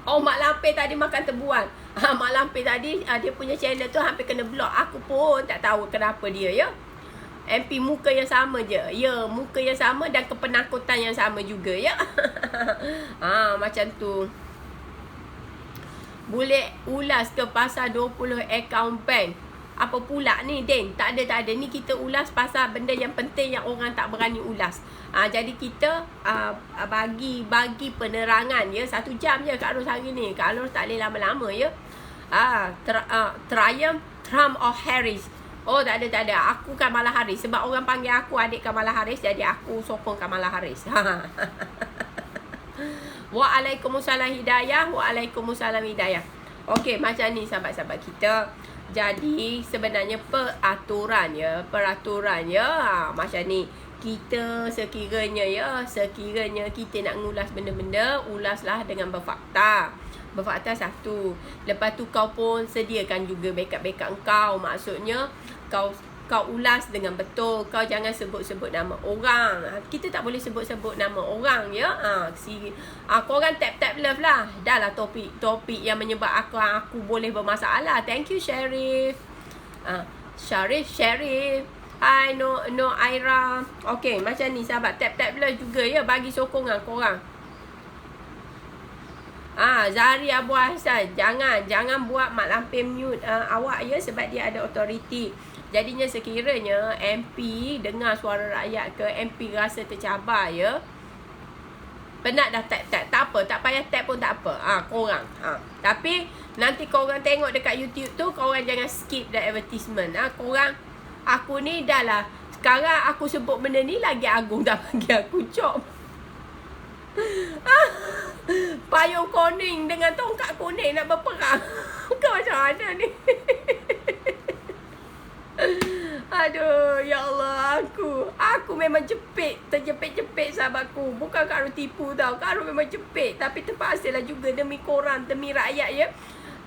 Oh Mak Lampir tadi makan tebuan. Mak Lampir tadi dia punya channel tu hampir kena block. Aku pun tak tahu kenapa dia ya. MP muka yang sama je. Ya, muka yang sama dan kepenakutan yang sama juga ya. Macam tu. Boleh ulas ke pasal 20 akaun bank. Apa pula ni Den? Tak ada. Ni kita ulas pasal benda yang penting yang orang tak berani ulas. Jadi kita bagi penerangan ya. 1 jam je Kak Ros hari ni. Kak Ros tak boleh lama-lama ya. Triumph Trump or Harris. Oh tak ada. Aku Kamala Harris. Sebab orang panggil aku adik Kamala Harris, jadi aku sokong Kamala Harris. Waalaikumsalam hidayah. Waalaikumsalam hidayah. Okey, macam ni sahabat-sahabat kita. Jadi sebenarnya peraturan ya. Macam ni. Kita sekiranya kita nak ngulas benda-benda, ulaslah dengan berfakta. Berfakta satu. Lepas tu kau pun sediakan juga backup kau. Maksudnya kau ulas dengan betul. Kau jangan sebut-sebut nama orang. Kita tak boleh sebut-sebut nama orang ya. Korang tap love lah. Dah lah topik yang menyebab aku boleh bermasalah. Thank you Sharif. Sharif. Hai no Aira. Okay, macam ni sahabat. Tap love juga ya. Bagi sokongan korang. Zahri Abu Hassan, jangan buat Mak Lampir mute awak ya, sebab dia ada authority. Jadinya sekiranya MP dengar suara rakyat ke, MP rasa tercabar ya, penat dah tap. Tak apa, tak payah tap pun tak apa. Korang. Tapi nanti korang tengok dekat YouTube tu, korang jangan skip the advertisement. Korang, aku ni dah lah, sekarang aku sebut benda ni lagi Agung dah bagi aku job. Payung kuning dengan tongkat kuning nak berperang. Kau macam mana ni? Aduh, ya Allah, aku memang terjepit sahabatku. Bukan Kak Ros tipu tau. Kak Ros memang jepit, tapi terpaksalah juga demi korang, demi rakyat ya.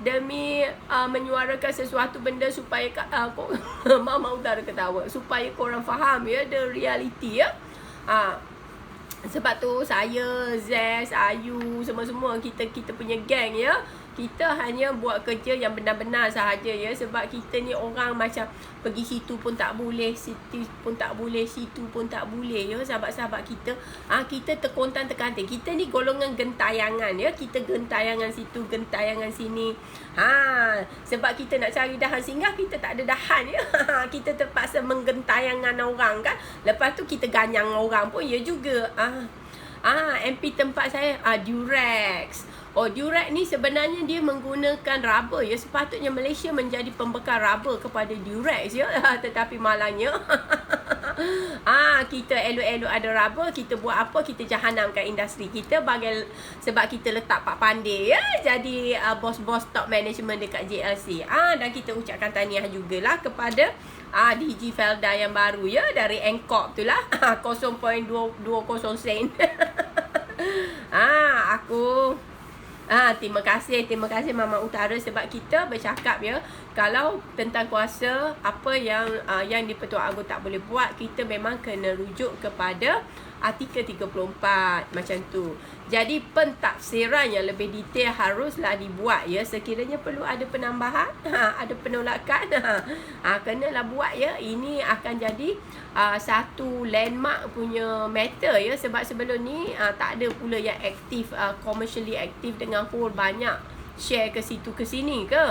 Demi menyuarakan sesuatu benda supaya Mama Utara ketawa, supaya korang faham ya the reality ya. Sebab tu saya, Zez, Ayu, semua-semua kita punya geng ya. Kita hanya buat kerja yang benar-benar sahaja ya. Sebab kita ni orang macam pergi situ pun tak boleh, situ pun tak boleh, situ pun tak boleh ya sahabat-sahabat kita. Kita terkontan-terkanting. Kita ni golongan gentayangan ya. Kita gentayangan situ, gentayangan sini. Sebab kita nak cari dahan singgah, kita tak ada dahan ya. Kita terpaksa menggentayangan orang kan. Lepas tu kita ganyang orang pun ya juga. MP tempat saya Durex. Durex ni sebenarnya dia menggunakan rubber ya. Sepatutnya Malaysia menjadi pembekal rubber kepada Durex ya. Tetapi malangnya kita elok-elok ada rubber, kita buat apa? Kita jahanamkan industri kita sebab kita letak Pak Pandey ya, jadi bos-bos top management dekat JLC. Dan kita ucapkan tahniah jugalah kepada DG Felda yang baru ya, dari Angkop tu lah. 0.20 sen. Terima kasih Mama Utara, sebab kita bercakap ya, kalau tentang kuasa apa yang di-Pertuan Agong tak boleh buat, kita memang kena rujuk kepada artikel 34 macam tu. Jadi pentafsiran yang lebih detail haruslah dibuat ya. Sekiranya perlu ada penambahan, ada penolakan, kenalah buat ya. Ini akan jadi satu landmark punya matter ya. Sebab sebelum ni tak ada pula yang aktif, commercially aktif dengan whole banyak share ke situ ke sini ke.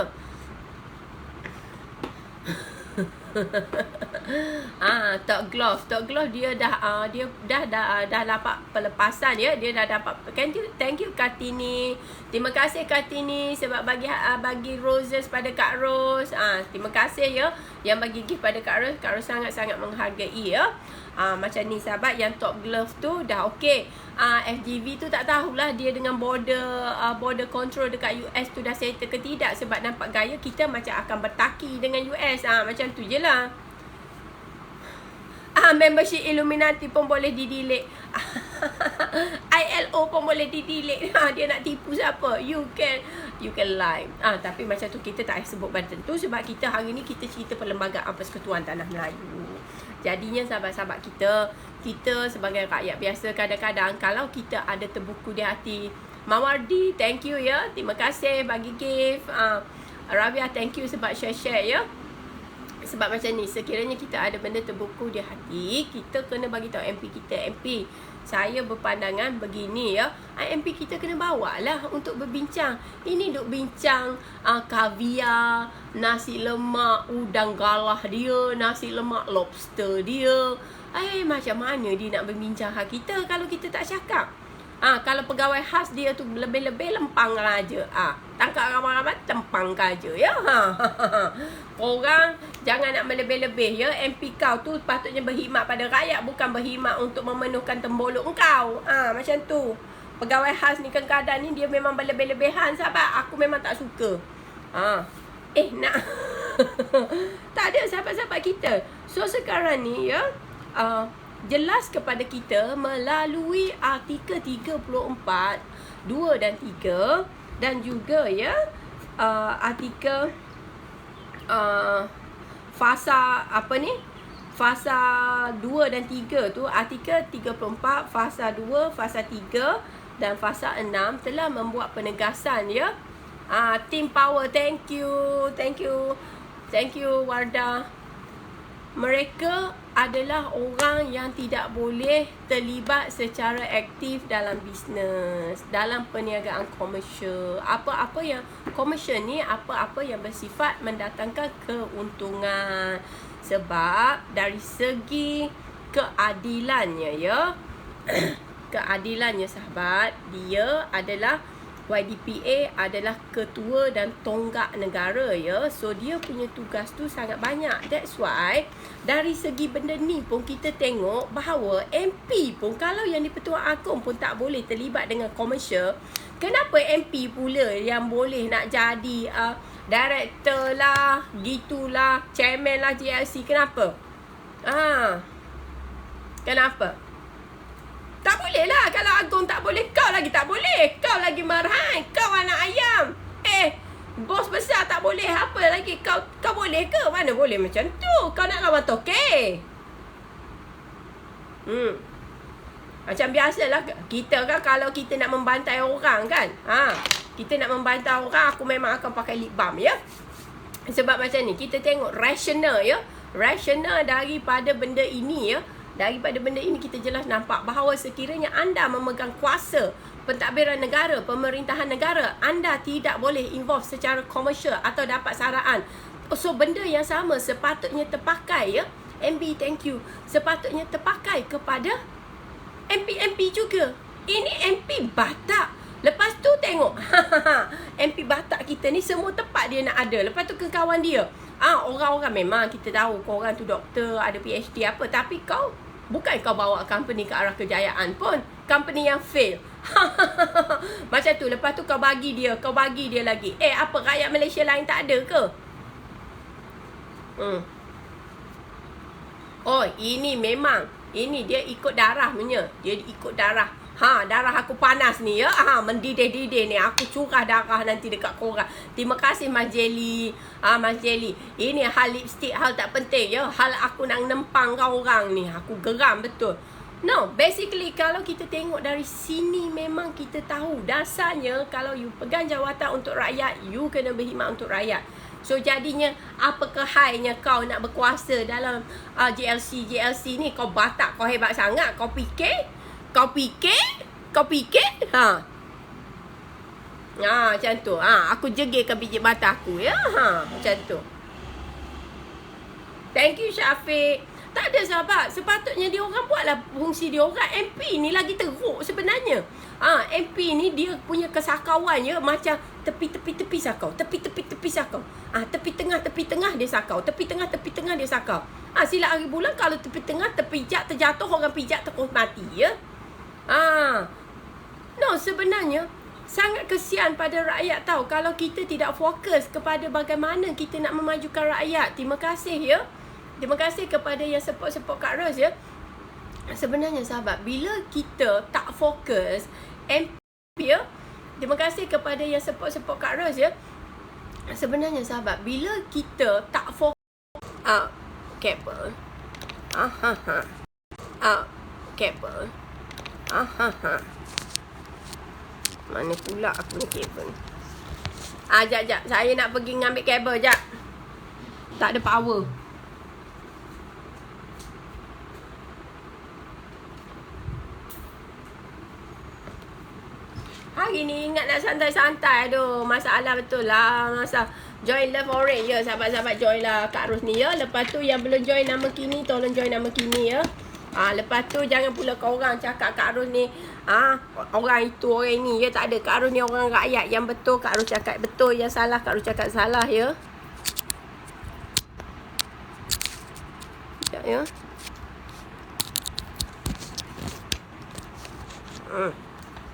Tok Glove dia dah dapat pelepasan ya. Dia dah dapat. Thank you Kartini. Terima kasih Kartini sebab bagi roses pada Kak Ros. Terima kasih ya yang bagi gift pada Kak Ros. Kak Ros sangat-sangat menghargai ya. Macam ni sahabat, yang Top Glove tu dah okey. FGV tu tak tahulah dia dengan border control dekat US tu dah settle ke tidak, sebab nampak gaya kita macam akan bertaki dengan US. Macam tu je lah. Membership Illuminati pun boleh di-delete. ILO pun boleh di-delete. Dia nak tipu siapa? You can lie. Tapi macam tu kita tak sebut pada tentu, sebab kita hari ni kita cerita Perlembagaan Persekutuan Tanah Melayu. Jadinya sahabat-sahabat kita sebagai rakyat biasa, kadang-kadang kalau kita ada terbuku di hati. Mawardi, thank you ya. Terima kasih bagi gift. Rabia, thank you sebab share-share ya. Sebab macam ni, sekiranya kita ada benda terbuku di hati, kita kena bagi tahu MP kita. MP, saya berpandangan begini ya. MP kita kena bawa lah untuk berbincang. Ini duk bincang kaviar, nasi lemak udang galah dia, nasi lemak lobster dia. Macam mana dia nak berbincang hak kita kalau kita tak cakap? Kalau pegawai khas dia tu lebih-lebih lempang raja. Tangkap ramai-ramai tempang kaja ya. Korang jangan nak melebih-lebih ya. MP kau tu patutnya berkhidmat pada rakyat, bukan berkhidmat untuk memenuhkan tembolok engkau. Macam tu. Pegawai khas ni kadang-kadang ni dia memang berlebih-lebihan sahabat. Aku memang tak suka. Nak tak ada sahabat-sahabat kita. So sekarang ni ya, jelas kepada kita melalui artikel 34 2 dan 3 dan juga ya artikel fasa fasa 2 dan 3 tu, artikel 34 fasa 2 fasa 3 dan fasa 6 telah membuat penegasan ya. Team power, thank you Wardah. Mereka adalah orang yang tidak boleh terlibat secara aktif dalam bisnes, dalam perniagaan komersial. Apa-apa yang komersial ni, apa-apa yang bersifat mendatangkan keuntungan. Sebab dari segi keadilannya ya, keadilannya sahabat, dia adalah YDPA adalah ketua dan tonggak negara ya. So dia punya tugas tu sangat banyak. That's why dari segi benda ni pun kita tengok bahawa MP pun kalau yang di Pertuan Agong pun tak boleh terlibat dengan komersial, kenapa MP pula yang boleh nak jadi director lah, gitulah, chairman lah GLC? Kenapa? Kenapa? Tak boleh lah. Kalau Agong tak boleh, kau lagi tak boleh. Kau lagi marhai. Kau anak ayam. Bos besar tak boleh. Apa lagi? Kau boleh ke? Mana boleh macam tu? Kau nak lawan toke. Macam biasalah. Kita kan kalau kita nak membantai orang kan. Kita nak membantai orang, aku memang akan pakai lip balm ya. Sebab macam ni, kita tengok rasional ya. Rasional daripada benda ini ya. Daripada benda ini kita jelas nampak bahawa sekiranya anda memegang kuasa pentadbiran negara, pemerintahan negara, anda tidak boleh involve secara komersial atau dapat saraan. So benda yang sama sepatutnya terpakai ya. MB, thank you. Sepatutnya terpakai kepada MP-MP juga. Ini MP Batak. Lepas tu tengok MP Batak kita ni semua tempat dia nak ada. Lepas tu ke kawan dia, orang-orang memang kita tahu korang tu doktor, ada PhD apa, tapi bukan kau bawa company ke arah kejayaan pun. Company yang fail. Macam tu. Lepas tu kau bagi dia lagi. Apa rakyat Malaysia lain tak ada ke? Ini memang. Ini dia ikut darah punya. Dia ikut darah. Darah aku panas ni ya. Mendidih-didih ni. Aku curah darah nanti dekat korang. Terima kasih Mas Jelly. Mas Jelly. Ini hal lipstick, hal tak penting ya. Hal aku nak nempang kau orang ni. Aku geram betul. No, basically kalau kita tengok dari sini memang kita tahu dasarnya kalau you pegang jawatan untuk rakyat, you kena berkhidmat untuk rakyat. So jadinya apa kehainya kau nak berkuasa dalam GLC ni? Kau Batak, kau hebat sangat. Kau fikir? Macam tu. Aku jegirkan biji mata aku ya. Macam tu. Thank you Syafiq. Tak ada sahabat. Sepatutnya dia orang buatlah fungsi dia orang. MP ni lagi teruk sebenarnya. MP ni dia punya kesakauan ya macam tepi sakau. Tepi sakau. Tepi tengah dia sakau. Tepi tengah dia sakau. Silat hari bulan kalau tepi tengah terpijak terjatuh orang pijak terus mati ya. No, sebenarnya sangat kesian pada rakyat tahu kalau kita tidak fokus kepada bagaimana kita nak memajukan rakyat. Terima kasih ya. Terima kasih kepada yang support Kak Ros ya. Sebenarnya sahabat, bila kita tak fokus MP ya. Terima kasih kepada yang support Kak Ros ya. Sebenarnya sahabat, bila kita tak fokus kabel. Kabel. Mana pula aku ni kabel. Jap. Saya nak pergi ngambil kabel jap. Tak ada power. Hari ni ingat nak santai-santai. Aduh, masalah betul lah. Join Love Orange ya. Sahabat-sahabat join lah Kak Ros ni ya. Lepas tu yang belum join nama kini, tolong join nama kini ya. Lepas tu jangan pula korang cakap Kak Ros ni orang itu orang ni ya. Tak ada. Kak Ros ni orang rakyat. Yang betul Kak Ros cakap betul, yang salah Kak Ros cakap salah ya. Sekejap ya.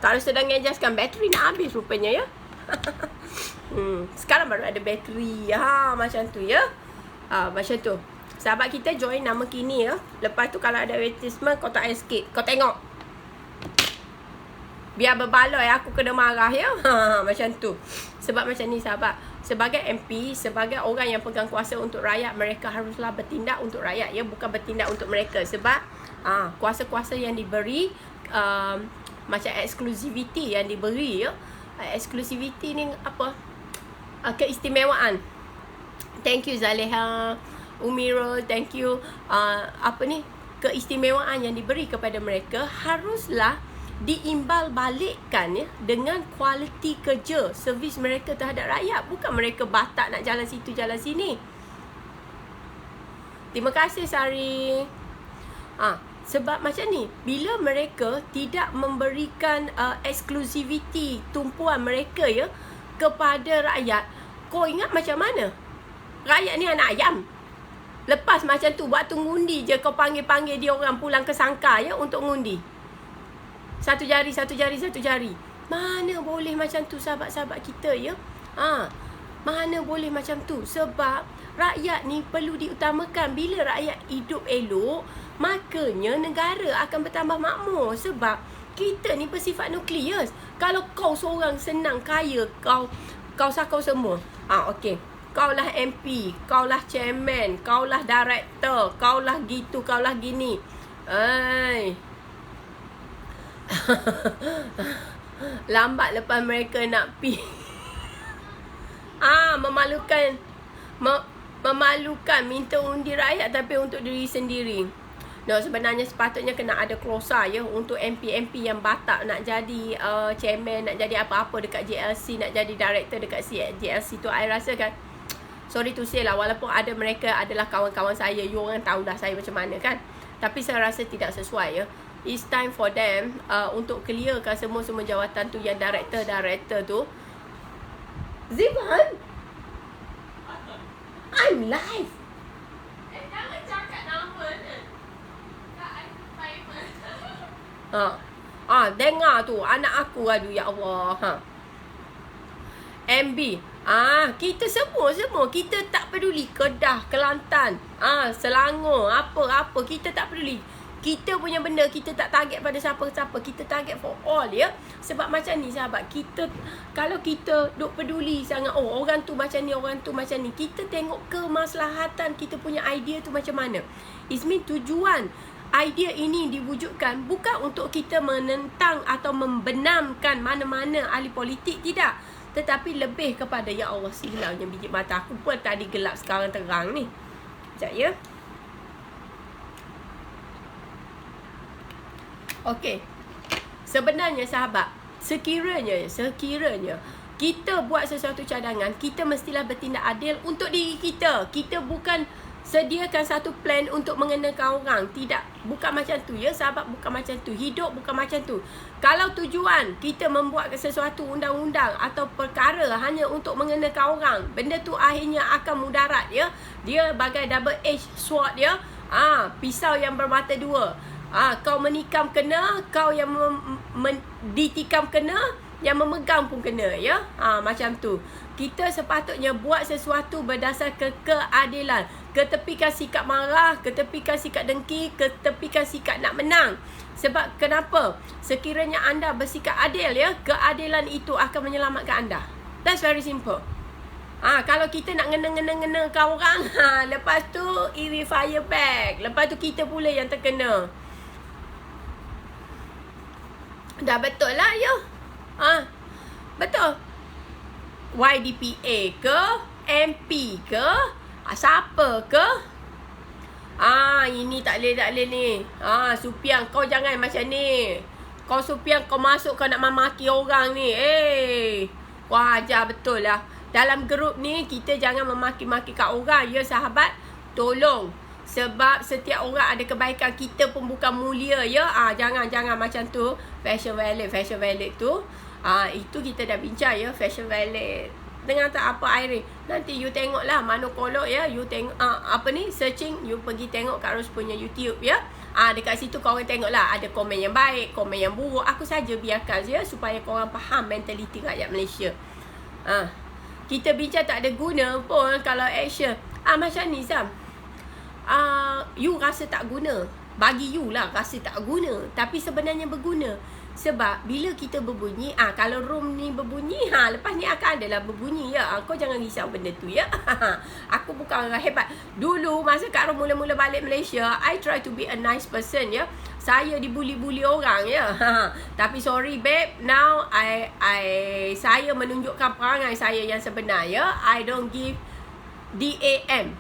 Kak Ros sedang adjustkan bateri nak habis rupanya ya. Sekarang baru ada bateri. Macam tu ya. Macam tu. Sahabat kita join nama kini ya. Lepas tu kalau ada advertisement kau tak payah skip. Kau tengok. Biar berbaloi aku kena marah ya. Macam tu. Sebab macam ni sahabat. Sebagai MP, sebagai orang yang pegang kuasa untuk rakyat, mereka haruslah bertindak untuk rakyat ya. Bukan bertindak untuk mereka. Sebab kuasa-kuasa yang diberi macam eksklusiviti yang diberi ya. Eksklusiviti ni apa? Keistimewaan. Thank you Zaleha, Umirul, thank you. Keistimewaan yang diberi kepada mereka haruslah diimbal balikkan ya dengan kualiti kerja, servis mereka terhadap rakyat. Bukan mereka batak nak jalan situ jalan sini. Terima kasih Sari. Sebab macam ni, bila mereka tidak memberikan eksklusiviti tumpuan mereka ya kepada rakyat, kau ingat macam mana? Rakyat ni anak ayam. Lepas macam tu, waktu ngundi je kau panggil-panggil dia orang pulang ke sangka ya untuk ngundi. Satu jari. Mana boleh macam tu sahabat-sahabat kita ya. Mana boleh macam tu. Sebab rakyat ni perlu diutamakan. Bila rakyat hidup elok, makanya negara akan bertambah makmur. Sebab kita ni bersifat nukleus. Kalau kau seorang senang kaya, kau sakau semua. Okey. Kau lah MP, kau lah chairman, kau lah director, kau lah gitu, kau lah gini. Lambat lepas mereka nak pi. Memalukan minta undi rakyat tapi untuk diri sendiri. No, sebenarnya sepatutnya kena ada klausa ya untuk MP-MP yang batak nak jadi chairman, nak jadi apa-apa dekat JLC, nak jadi director dekat JLC tu. I rasa kan, sorry to say lah, walaupun ada mereka adalah kawan-kawan saya, you orang tahulah saya macam mana kan, tapi saya rasa tidak sesuai ya. It's time for them untuk clearkan semua jawatan tu yang director tu. Zivan, I'm live. Jangan cakap nama ni. Tak, I'm famous. Dengar tu anak aku, aduh ya Allah. MB. Kita semua kita tak peduli Kedah, Kelantan, Selangor, apa-apa kita tak peduli. Kita punya benda kita tak target pada siapa-siapa, kita target for all ya. Sebab macam ni sahabat, kita kalau kita duk peduli sangat orang tu macam ni, orang tu macam ni, kita tengok kemaslahatan kita punya idea tu macam mana. It means tujuan idea ini diwujudkan bukan untuk kita menentang atau membenamkan mana-mana ahli politik, tidak. Tetapi lebih kepada, ya Allah, silaunya biji mata aku pun tadi gelap sekarang terang ni. Sekejap ya. Okey. Sebenarnya sahabat, sekiranya kita buat sesuatu cadangan, kita mestilah bertindak adil untuk diri kita. Kita bukan Sediakan satu plan untuk mengenakan orang. Tidak, bukan macam tu ya sahabat, bukan macam tu. Hidup bukan macam tu. Kalau tujuan kita membuat sesuatu undang-undang atau perkara hanya untuk mengenakan orang, benda tu akhirnya akan mudarat ya. Dia bagai double edge sword ya. Pisau yang bermata dua. Kau menikam kena, kau yang ditikam kena, yang memegang pun kena ya. Macam tu. Kita sepatutnya buat sesuatu berdasarkan keadilan. Ketepikan sikap marah, ketepikan sikap dengki, ketepikan sikap nak menang. Sebab kenapa? Sekiranya anda bersikap adil ya, keadilan itu akan menyelamatkan anda. That's very simple. Kalau kita nak ngena-ngena ke orang, lepas tu iri fire back. Lepas tu kita pula yang terkena. Dah betul lah ya. Betul. YDPA ke, MP ke, siapa ke? Ini tak boleh ni. Supiang, kau jangan macam ni. Kau Supiang, kau masuk kau nak memaki orang ni. Wah, ajar betul lah. Dalam grup ni, kita jangan memaki-maki kat orang. Ya sahabat, tolong. Sebab setiap orang ada kebaikan. Kita pun bukan mulia ya. Jangan macam tu. Fashion valid tu. Itu kita dah bincang ya. Fashion valid. Dengan tak apa Irene. Nanti you tengok lah Manokolog ya. You tengok searching. You pergi tengok Kak Ros punya YouTube ya. Dekat situ korang tengok lah. Ada komen yang baik, komen yang buruk. Aku saja biarkan ya. Supaya korang faham mentaliti rakyat Malaysia. Kita bincang tak ada guna pun kalau action. Macam ni Zam. You rasa tak guna. Bagi you lah rasa tak guna. Tapi sebenarnya berguna. Sebab bila kita berbunyi, kalau room ni berbunyi, lepas ni akan adalah berbunyi ya. Kau jangan risau benda tu ya. Aku bukan orang hebat. Dulu masa Kak Ros mula-mula balik Malaysia, I try to be a nice person ya. Saya dibuli-buli orang ya. Tapi sorry babe, now saya menunjukkan perangai saya yang sebenar ya. I don't give DAM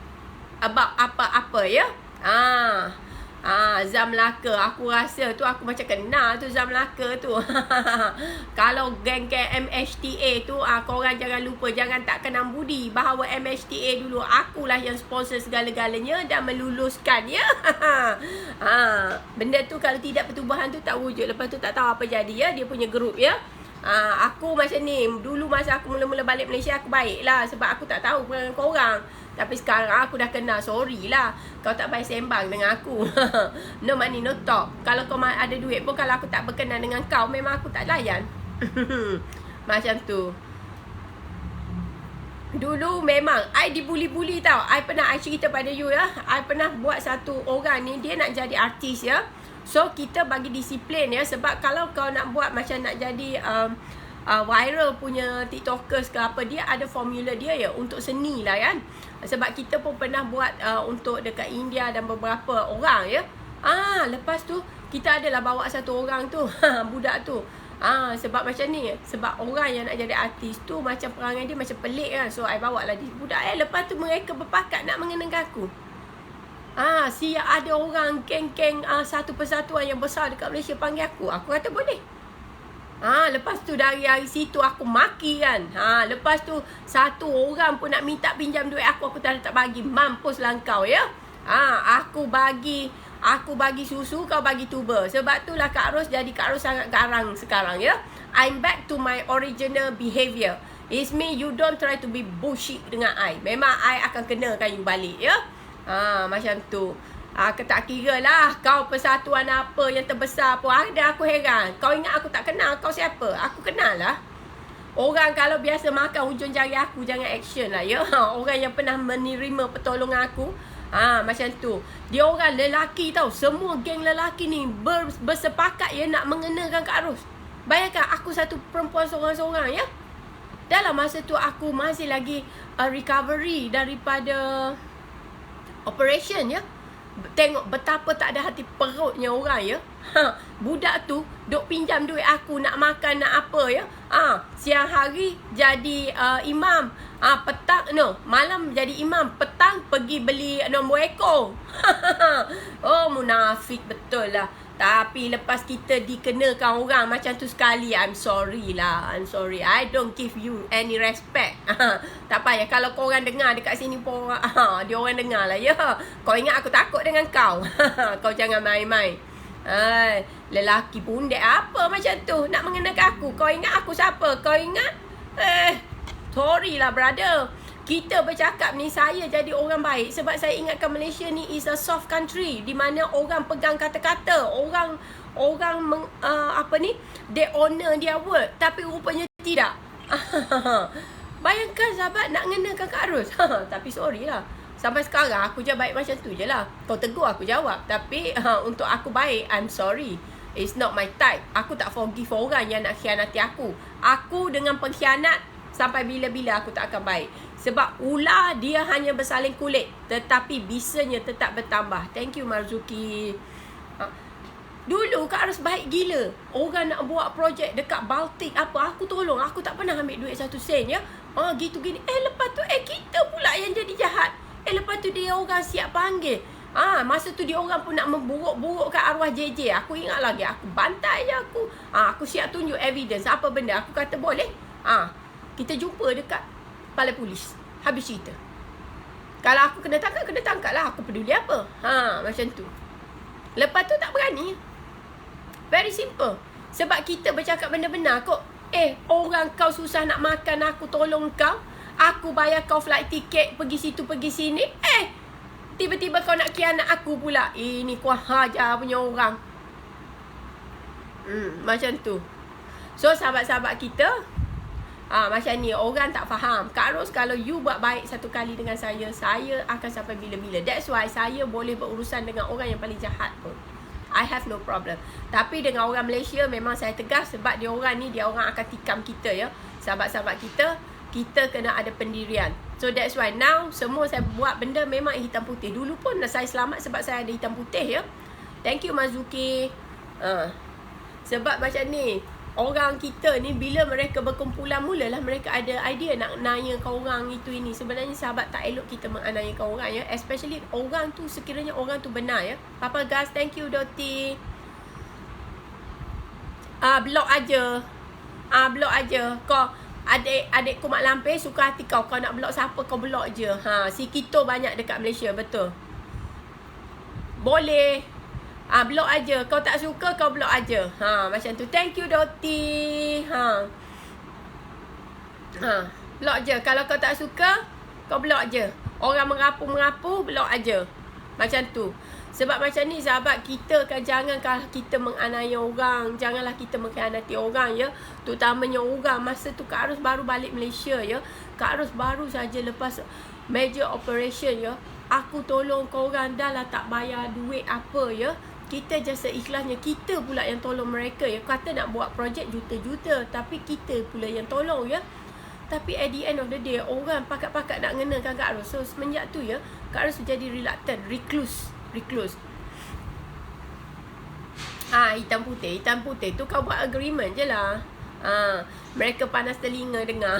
about apa-apa ya. Zam Melaka. Aku rasa tu aku macam kenal tu Zam Melaka tu. Kalau geng-geng MHTA tu, korang jangan lupa, jangan tak kenang budi bahawa MHTA dulu akulah yang sponsor segala-galanya dan meluluskan ya. Benda tu kalau tidak pertubuhan tu tak wujud. Lepas tu tak tahu apa jadi ya. Dia punya grup ya. Aku macam ni. Dulu masa aku mula-mula balik Malaysia, aku baik lah. Sebab aku tak tahu perangai korang. Tapi sekarang aku dah kenal. Sorry lah. Kau tak payah sembang dengan aku. No money, no talk. Kalau kau ada duit pun, kalau aku tak berkenan dengan kau, memang aku tak layan. Macam tu. Dulu memang I dibuli-buli tau. I cerita pada you ya. I pernah buat satu orang ni, dia nak jadi artis ya. So kita bagi disiplin ya. Sebab kalau kau nak buat macam nak jadi viral punya TikTokers ke apa, dia ada formula dia ya. Untuk seni lah kan. Sebab kita pun pernah buat untuk dekat India dan beberapa orang ya. Lepas tu kita adalah bawa satu orang tu. Budak tu. Sebab macam ni. Sebab orang yang nak jadi artis tu macam perangai dia macam pelik kan. So I bawa lah budak lepas tu mereka berpakat nak mengenakan aku. Siap ada orang geng-geng satu persatuan yang besar dekat Malaysia panggil aku. Aku kata boleh. Lepas tu dari hari situ aku maki kan. Lepas tu satu orang pun nak minta pinjam duit aku tak bagi. Mampuslah kau ya. Aku bagi susu, kau bagi tuber. Sebab tu lah Kak Ros jadi Kak Ros sangat garang sekarang ya. I'm back to my original behaviour. It's me, you don't try to be bullshit dengan I. Memang I akan kenakan you balik ya. Macam tu. Tak kira lah kau persatuan apa yang terbesar pun ada, aku heran. Kau ingat aku tak kenal kau siapa? Aku kenal lah. Orang kalau biasa makan hujung jari aku, jangan action lah ya. Orang yang pernah menerima pertolongan aku, macam tu. Dia orang lelaki tau. Semua geng lelaki ni bersepakat ya nak mengenakan Kak Ros. Bayangkan aku satu perempuan seorang-seorang ya. Dalam masa tu aku masih lagi recovery daripada operation ya. Tengok betapa tak ada hati perutnya orang ya. Budak tu duk pinjam duit aku nak makan nak apa ya. Siang hari jadi imam. Malam jadi imam. Petang pergi beli nombor ekor. Oh munafik betul lah. Tapi lepas kita dikenakan orang macam tu sekali, I'm sorry lah. I'm sorry. I don't give you any respect. Tak payah. Kalau korang dengar dekat sini pun dia orang dengar lah. Ya, kau ingat aku takut dengan kau. Kau jangan main-main. Lelaki pundek apa macam tu nak mengenakan aku. Kau ingat aku siapa? Kau ingat? Sorry lah brother. Kita bercakap ni, saya jadi orang baik sebab saya ingatkan Malaysia ni is a soft country di mana orang pegang kata-kata, orang they honor their word, tapi rupanya tidak. Bayangkan sahabat nak ngenakan Kak Ros. Tapi sorry lah, sampai sekarang aku je baik macam tu je lah. Kau tegur aku jawab, tapi untuk aku baik, I'm sorry, it's not my type. Aku tak forgive orang yang nak khianati aku. Aku dengan pengkhianat sampai bila-bila aku tak akan baik. Sebab ular dia hanya bersaling kulit, tetapi bisanya tetap bertambah. Thank you Marzuki. Dulu Kak Ros baik gila. Orang nak buat projek dekat Baltic apa, aku tolong. Aku tak pernah ambil duit 1 sen ya. Gitu gini. Lepas tu kita pula yang jadi jahat. Lepas tu dia orang siap panggil. Masa tu dia orang pun nak memburuk-burukkan arwah JJ. Aku ingat lagi, aku bantai je aku. Aku siap tunjuk evidence apa benda. Aku kata boleh. Kita jumpa dekat Balai Polis. Habis cerita. Kalau aku kena tangkap lah. Aku peduli apa? Macam tu. Lepas tu tak berani. Very simple. Sebab kita bercakap benda benar kok. Orang kau susah nak makan, aku tolong kau. Aku bayar kau flight ticket pergi situ pergi sini. Tiba-tiba kau nak khianat aku pula. Ini kurang hajar punya orang. Macam tu. So sahabat-sahabat kita, macam ni orang tak faham. Kak Ros, kalau you buat baik satu kali dengan saya akan sampai bila-bila. That's why saya boleh berurusan dengan orang yang paling jahat pun. I have no problem. Tapi dengan orang Malaysia memang saya tegas sebab dia orang akan tikam kita ya. Sahabat-sahabat kita kena ada pendirian. So that's why now semua saya buat benda memang hitam putih. Dulu pun saya selamat sebab saya ada hitam putih ya. Thank you Marzuki. Sebab macam ni, orang kita ni bila mereka berkumpulan, mulalah mereka ada idea nak nanyakan orang itu ini. Sebenarnya sahabat tak elok kita menganiayakan orang ya, especially orang tu sekiranya orang tu benar ya. Papa Gas, thank you Doti. Blok aja. Blok aja. Kau adik-adikku Mak Lampir suka hati kau. Kau nak blok siapa kau blok je. Si Kito banyak dekat Malaysia, betul. Boleh. Blok aja. Kau tak suka, kau blok aja. Macam tu. Thank you Doti. Blok je. Kalau kau tak suka, kau blok je. Orang merapu-merapu, blok aja. Macam tu. Sebab macam ni sahabat, kita kan janganlah kita menganiaya orang. Janganlah kita mengkhianati orang ya. Terutamanya orang. Masa tu Kak Ros baru balik Malaysia ya. Kak Ros baru saja lepas major operation ya. Aku tolong korang dah lah tak bayar duit apa ya. Kita je seikhlasnya. Kita pula yang tolong mereka ya. Kata nak buat projek juta-juta, tapi kita pula yang tolong ya. Tapi at the end of the day, orang pakat-pakat nak ngenakan Kak Ros. So semenjak tu ya, Kak Ros jadi reluctant, recluse. Hitam putih tu kau buat agreement je lah. Mereka panas telinga dengar.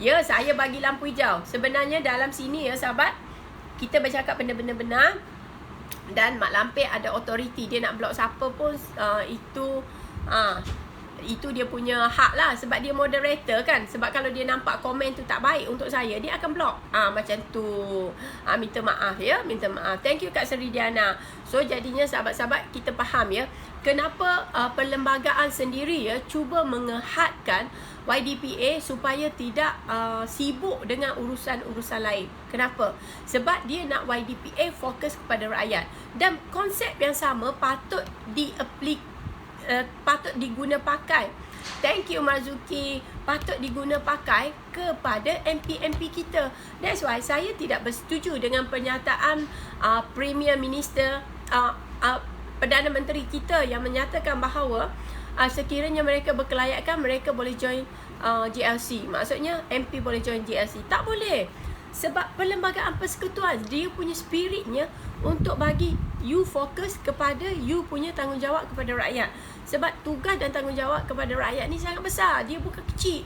Ya, saya bagi lampu hijau. Sebenarnya dalam sini ya sahabat, kita bercakap benda-benda benar. Dan Mak Lampir ada authority. Dia nak block siapa pun itu dia punya hak lah. Sebab dia moderator kan. Sebab kalau dia nampak komen tu tak baik untuk saya, dia akan block. Macam tu. Minta maaf ya. Minta maaf. Thank you Kak Seri Diana. So jadinya sahabat-sahabat kita faham ya. Kenapa perlembagaan sendiri ya cuba mengehadkan YDPA supaya tidak sibuk dengan urusan-urusan lain. Kenapa? Sebab dia nak YDPA fokus kepada rakyat. Dan konsep yang sama patut patut diguna pakai. Thank you Marzuki. Patut diguna pakai kepada MP-MP kita. That's why saya tidak bersetuju dengan pernyataan Premier Minister Perdana Menteri kita yang menyatakan bahawa sekiranya mereka berkelayakan, mereka boleh join GLC. Maksudnya MP boleh join GLC. Tak boleh. Sebab perlembagaan persekutuan, dia punya spiritnya untuk bagi you fokus kepada you punya tanggungjawab kepada rakyat. Sebab tugas dan tanggungjawab kepada rakyat ni sangat besar. Dia bukan kecil.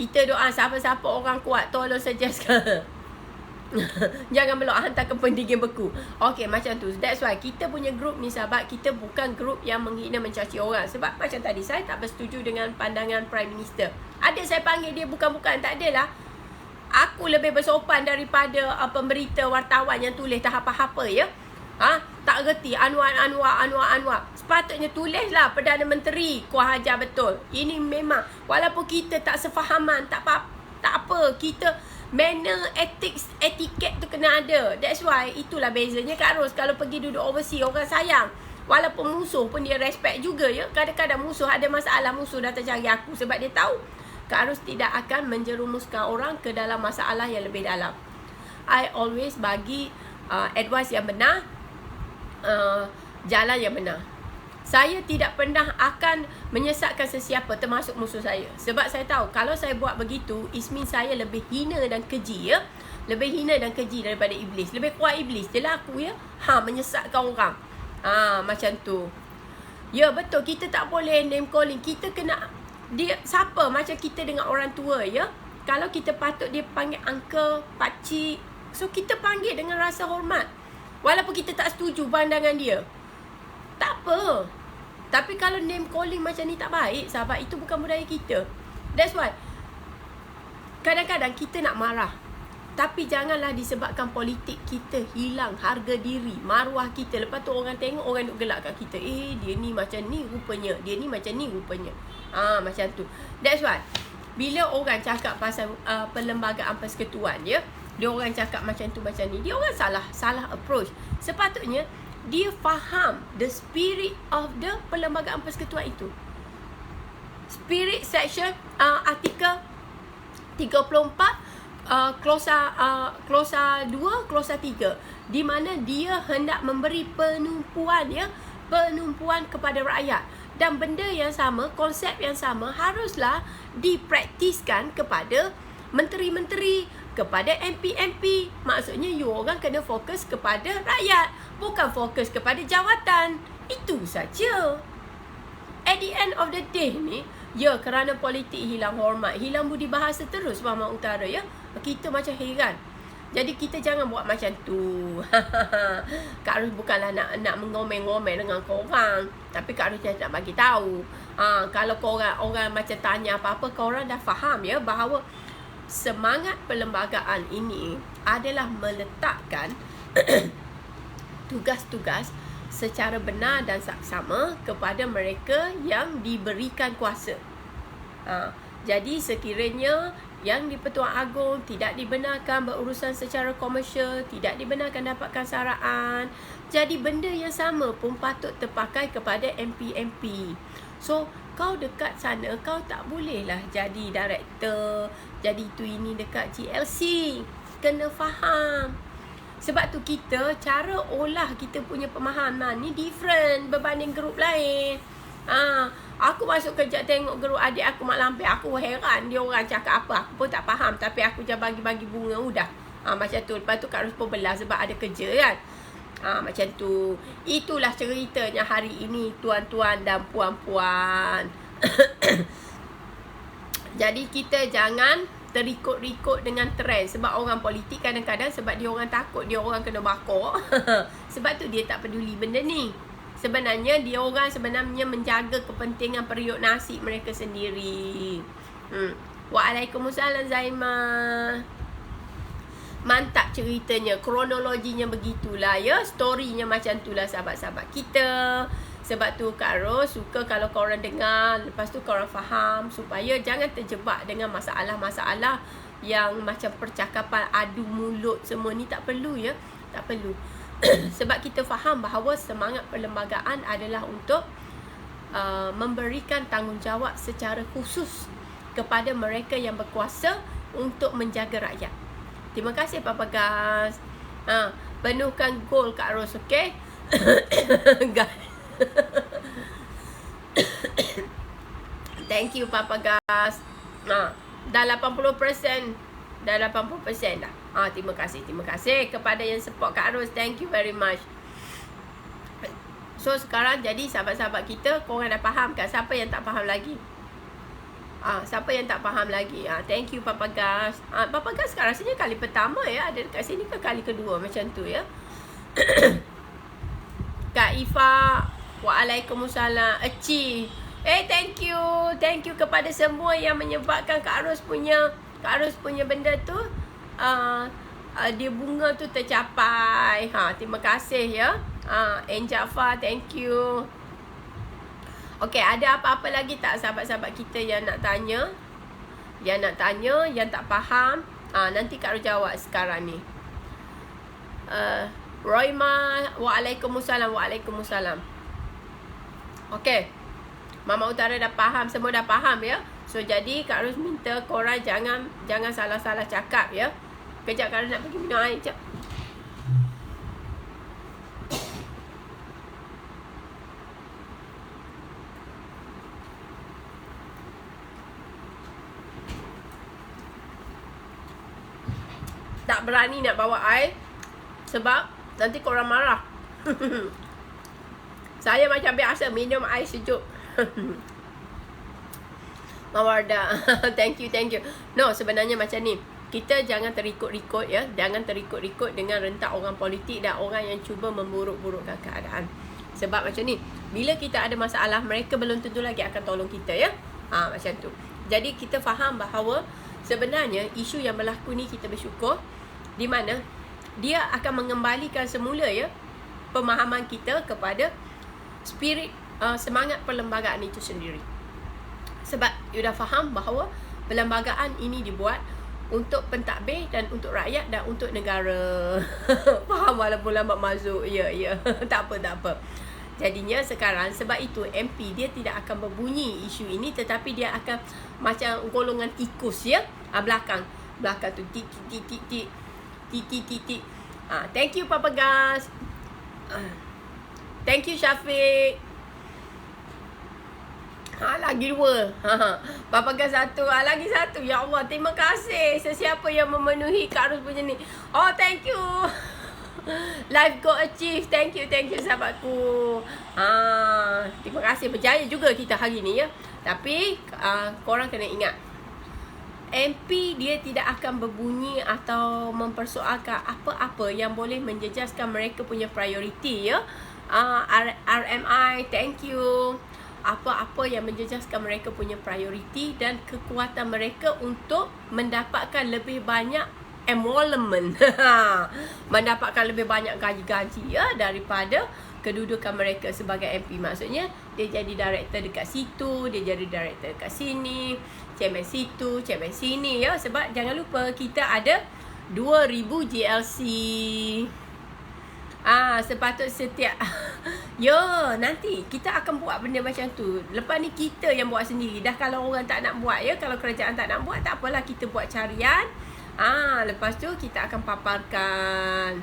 Kita doa siapa-siapa orang kuat tolong suggest. Jangan belok hantar ke pendingin beku. Okay, macam tu. That's why kita punya group ni sahabat, kita bukan group yang menghina mencaci orang. Sebab macam tadi, saya tak bersetuju dengan pandangan Prime Minister. Ada saya panggil dia bukan-bukan, tak adalah. Aku lebih bersopan daripada pemberita wartawan yang tulis tak apa-apa ya. Tak reti Anwar. Sepatutnya tulislah Perdana Menteri Kuah Hajar betul. Ini memang walaupun kita tak sefahaman, tak apa, kita manner, ethics, etiket tu kena ada. That's why itulah bezanya Kak Ros. Kalau pergi duduk overseas, orang sayang. Walaupun musuh pun dia respect juga ya. Kadang-kadang musuh ada masalah, musuh datang cari aku sebab dia tahu Kak Ros tidak akan menjerumuskan orang ke dalam masalah yang lebih dalam. I always bagi advice yang benar, jalan yang benar. Saya tidak pernah akan menyesatkan sesiapa, termasuk musuh saya. Sebab saya tahu kalau saya buat begitu, it means saya lebih hina dan keji ya. Lebih hina dan keji daripada iblis. Lebih kuat iblis je lah aku ya. Menyesatkan orang. Macam tu. Ya betul, kita tak boleh name calling. Kita kena, dia siapa macam kita dengan orang tua ya. Kalau kita patut dia panggil uncle, pakcik, so kita panggil dengan rasa hormat. Walaupun kita tak setuju pandangan dia, tak apa. Tapi kalau name calling macam ni tak baik sahabat, itu bukan budaya kita. That's why kadang-kadang kita nak marah, tapi janganlah disebabkan politik kita hilang harga diri, maruah kita. Lepas tu orang tengok, orang duk gelak kat kita. Dia ni macam ni rupanya, dia ni macam ni rupanya. Macam tu. That's why bila orang cakap pasal perlembagaan persekutuan ya, dia orang cakap macam tu macam ni, dia orang salah approach. Sepatutnya dia faham the spirit of the perlembagaan persekutuan itu. Spirit section artikel 34 klausa 2, klausa 3, di mana dia hendak memberi penumpuan ya, penumpuan kepada rakyat. Dan benda yang sama, konsep yang sama haruslah dipraktiskan kepada menteri-menteri, kepada MP-MP. Maksudnya you orang kena fokus kepada rakyat, bukan fokus kepada jawatan. Itu saja. At the end of the day ni, ya kerana politik hilang hormat, hilang budi bahasa terus Mama Utara ya. Kita macam heran. Jadi kita jangan buat macam tu. Kak Ros bukanlah nak mengomel-ngomel dengan korang, tapi Kak Ros nak bagi tahu. Kalau korang orang macam tanya apa-apa, korang dah faham ya bahawa semangat perlembagaan ini adalah meletakkan tugas-tugas secara benar dan saksama kepada mereka yang diberikan kuasa. Jadi sekiranya yang di-Pertuan Agong tidak dibenarkan berurusan secara komersial, tidak dibenarkan dapatkan saraan, jadi benda yang sama pun patut terpakai kepada MP-MP. So kau dekat sana, kau tak bolehlah jadi director, jadi itu ini dekat GLC. Kena faham. Sebab tu kita, cara olah kita punya pemahaman ni different berbanding grup lain. Aku masuk kerja tengok grup adik aku mak lampir, aku heran dia orang cakap apa, aku pun tak faham, tapi aku je bagi-bagi bunga udah. Macam tu. Lepas tu Kak Ros pun belah sebab ada kerja kan. Macam tu. Itulah ceritanya hari ini tuan-tuan dan puan-puan. Jadi kita jangan terikut-ikut dengan trend. Sebab orang politik kadang-kadang sebab dia orang takut dia orang kena bakar. Sebab tu dia tak peduli benda ni. Sebenarnya dia orang sebenarnya menjaga kepentingan periuk nasi mereka sendiri. Waalaikumsalam Zaimah. Mantap ceritanya, kronologinya begitulah ya, storynya macam itulah sahabat-sahabat kita. Sebab tu Kak Ros suka kalau korang dengar, lepas tu korang faham, supaya jangan terjebak dengan masalah-masalah yang macam percakapan adu mulut semua ni. Tak perlu ya, tak perlu. Sebab kita faham bahawa semangat perlembagaan adalah untuk memberikan tanggungjawab secara khusus kepada mereka yang berkuasa untuk menjaga rakyat. Terima kasih Papa Gas. Penuhkan goal Kak Ros, okey? Thank you Papa Gas. Dah 80%. Dah 80% dah. Terima kasih kepada yang support Kak Ros. Thank you very much. So sekarang jadi sahabat-sahabat kita, korang dah faham kan? Siapa yang tak faham lagi? Siapa yang tak faham lagi? Thank you Papa Gas. Papa Gas rasanya kali pertama ya. Ada dekat sini ke kali kedua macam tu ya. Kak Ifa, waalaikumsalam. Eci. Thank you. Thank you kepada semua yang menyebabkan Kak Ros punya benda tu. Dia bunga tu tercapai. Terima kasih ya. En Jafar, thank you. Okey, ada apa-apa lagi tak sahabat-sahabat kita yang nak tanya? Yang tak faham, nanti Kak Ros jawab sekarang ni. Roima, waalaikumsalam. Okey. Mama Utara dah faham, semua dah faham ya. So jadi Kak Ros minta korang jangan salah-salah cakap ya. Kejap Kak Ros nak pergi minum air kejap. Tak berani nak bawa air sebab nanti korang marah. Saya macam biasa minum air sejuk. Mawarda, thank you. No, sebenarnya macam ni. Kita jangan terikut-ikut ya. Jangan terikut-ikut dengan rentak orang politik dan orang yang cuba memburuk-burukkan keadaan. Sebab macam ni, bila kita ada masalah, mereka belum tentu lagi akan tolong kita ya. Macam tu. Jadi kita faham bahawa sebenarnya isu yang berlaku ni kita bersyukur, di mana dia akan mengembalikan semula ya pemahaman kita kepada spirit semangat perlembagaan itu sendiri. Sebab you dah faham bahawa perlembagaan ini dibuat untuk pentadbir dan untuk rakyat dan untuk negara. Faham walaupun lambat masuk. Ya. Tak apa. Jadinya sekarang sebab itu MP dia tidak akan berbunyi isu ini, tetapi dia akan macam golongan tikus ya. Belakang tu tik. Thank you Papa Gas. Thank you Syafiq. Lagi 2. Papa Gas 1. Lagi 1. Ya Allah, terima kasih sesiapa yang memenuhi Kak Ros punya ni. Oh, thank you. Life Go Achieve. Thank you sahabatku. Terima kasih. Berjaya juga kita hari ni ya. Tapi korang kena ingat, MP dia tidak akan berbunyi atau mempersoalkan apa-apa yang boleh menjejaskan mereka punya prioriti ya. RMI, thank you. Apa-apa yang menjejaskan mereka punya prioriti dan kekuatan mereka untuk mendapatkan lebih banyak emolument. Mendapatkan lebih banyak gaji-gaji ya daripada kedudukan mereka sebagai MP. Maksudnya dia jadi director dekat situ, dia jadi director dekat sini, chairman situ, chairman sini ya. Sebab jangan lupa kita ada 2000 GLC. Sepatut setiap nanti kita akan buat benda macam tu. Lepas ni kita yang buat sendiri. Dah kalau orang tak nak buat ya, kalau kerajaan tak nak buat, tak apalah, kita buat carian. Lepas tu kita akan paparkan.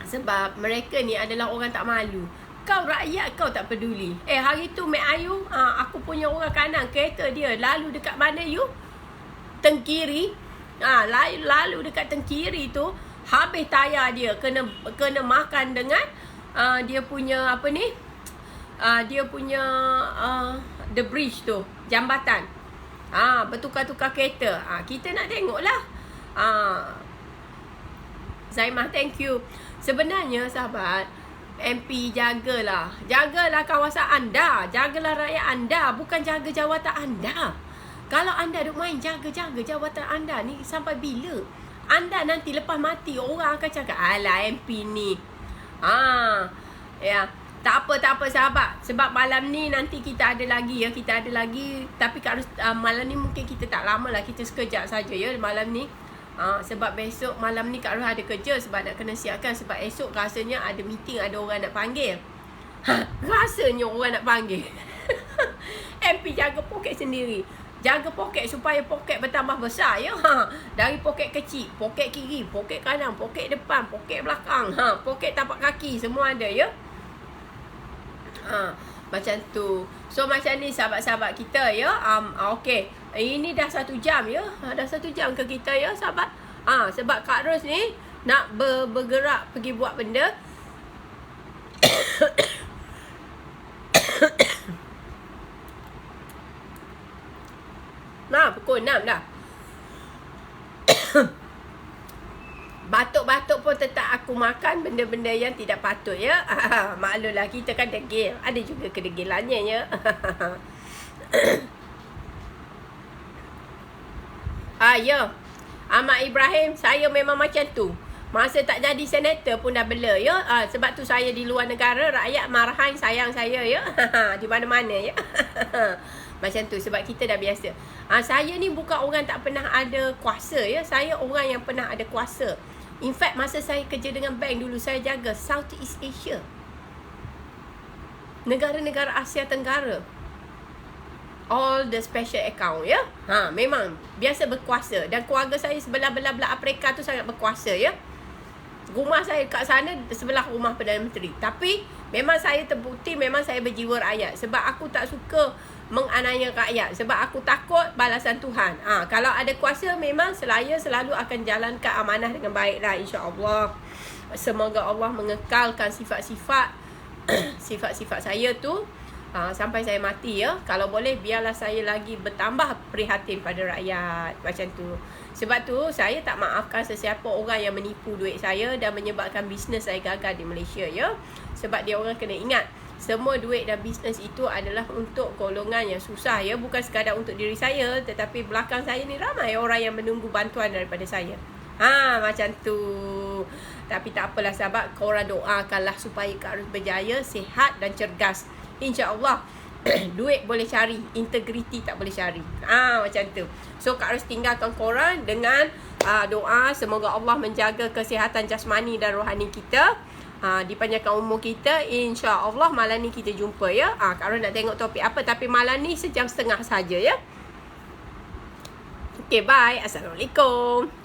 Sebab mereka ni adalah orang tak malu. Kau rakyat kau tak peduli. Hari tu Mek Ayu, aku punya orang kanan, kereta dia lalu dekat mana you? Tengkiri. Lalu dekat Tengkiri tu, habis tayar dia kena makan dengan dia punya apa ni? Dia punya the bridge tu, jambatan. Bertukar-tukar kereta. Kita nak tengoklah. Zaimah, thank you. Sebenarnya sahabat, MP jagalah kawasan anda, jagalah rakyat anda, bukan jaga jawatan anda. Kalau anda duk main jaga jawatan anda ni sampai bila? Anda nanti lepas mati orang akan cakap, alah MP ni. Ya, tak apa sahabat. Sebab malam ni nanti kita ada lagi. Tapi kalau malam ni mungkin kita tak lama lah, kita sekejap saja ya malam ni. Sebab besok malam ni Kak Ros ada kerja sebab nak kena siapkan. Sebab esok rasanya ada meeting, ada orang nak panggil. Rasanya orang nak panggil. MP jaga poket sendiri. Jaga poket supaya poket bertambah besar ya. Dari poket kecil, poket kiri, poket kanan, poket depan, poket belakang, poket tapak kaki, semua ada ya. Macam tu. So macam ni sahabat-sahabat kita ya. Okey. Ini dah 1 jam ya. Dah 1 jam ke kita ya sahabat. Sebab Kak Ros ni nak bergerak pergi buat benda. Nah, pukul 6 dah. Batuk-batuk pun tetap aku makan benda-benda yang tidak patut ya. Maklumlah kita kan degil. Ada juga kedegilannya ya. Ya. Ahmad Ibrahim, saya memang macam tu. Masa tak jadi senator pun dah bela ya. Sebab tu saya di luar negara, rakyat marahan sayang saya ya. Di mana-mana ya. Macam tu sebab kita dah biasa. Saya ni bukan orang tak pernah ada kuasa ya. Saya orang yang pernah ada kuasa. In fact masa saya kerja dengan bank dulu, saya jaga Southeast Asia, negara-negara Asia Tenggara, all the special account ya. Memang biasa berkuasa. Dan keluarga saya sebelah-belah Afrika tu sangat berkuasa ya. Rumah saya kat sana sebelah rumah Perdana Menteri. Tapi memang saya terbukti memang saya berjiwa rakyat. Sebab aku tak suka menganiaya rakyat. Sebab aku takut balasan Tuhan. Kalau ada kuasa memang saya selalu akan jalankan amanah dengan baiklah, insya-Allah. Semoga Allah mengekalkan sifat-sifat sifat-sifat saya tu sampai saya mati ya. Kalau boleh biarlah saya lagi bertambah prihatin pada rakyat. Macam tu. Sebab tu saya tak maafkan sesiapa orang yang menipu duit saya dan menyebabkan bisnes saya gagal di Malaysia ya. Sebab dia orang kena ingat, semua duit dan bisnes itu adalah untuk golongan yang susah ya, bukan sekadar untuk diri saya, tetapi belakang saya ni ramai orang yang menunggu bantuan daripada saya. Macam tu. Tapi tak apalah sahabat, korang doakanlah supaya Kak Ros berjaya, sihat dan cergas. InsyaAllah. Duit boleh cari, integriti tak boleh cari. Macam tu. So Kak Ros tinggalkan korang dengan doa semoga Allah menjaga kesihatan jasmani dan rohani kita. Dipanjangkan umur kita, insya-Allah malam ni kita jumpa ya. Kak Ros nak tengok topik apa, tapi malam ni 1.5 jam saja ya. Okay, bye. Assalamualaikum.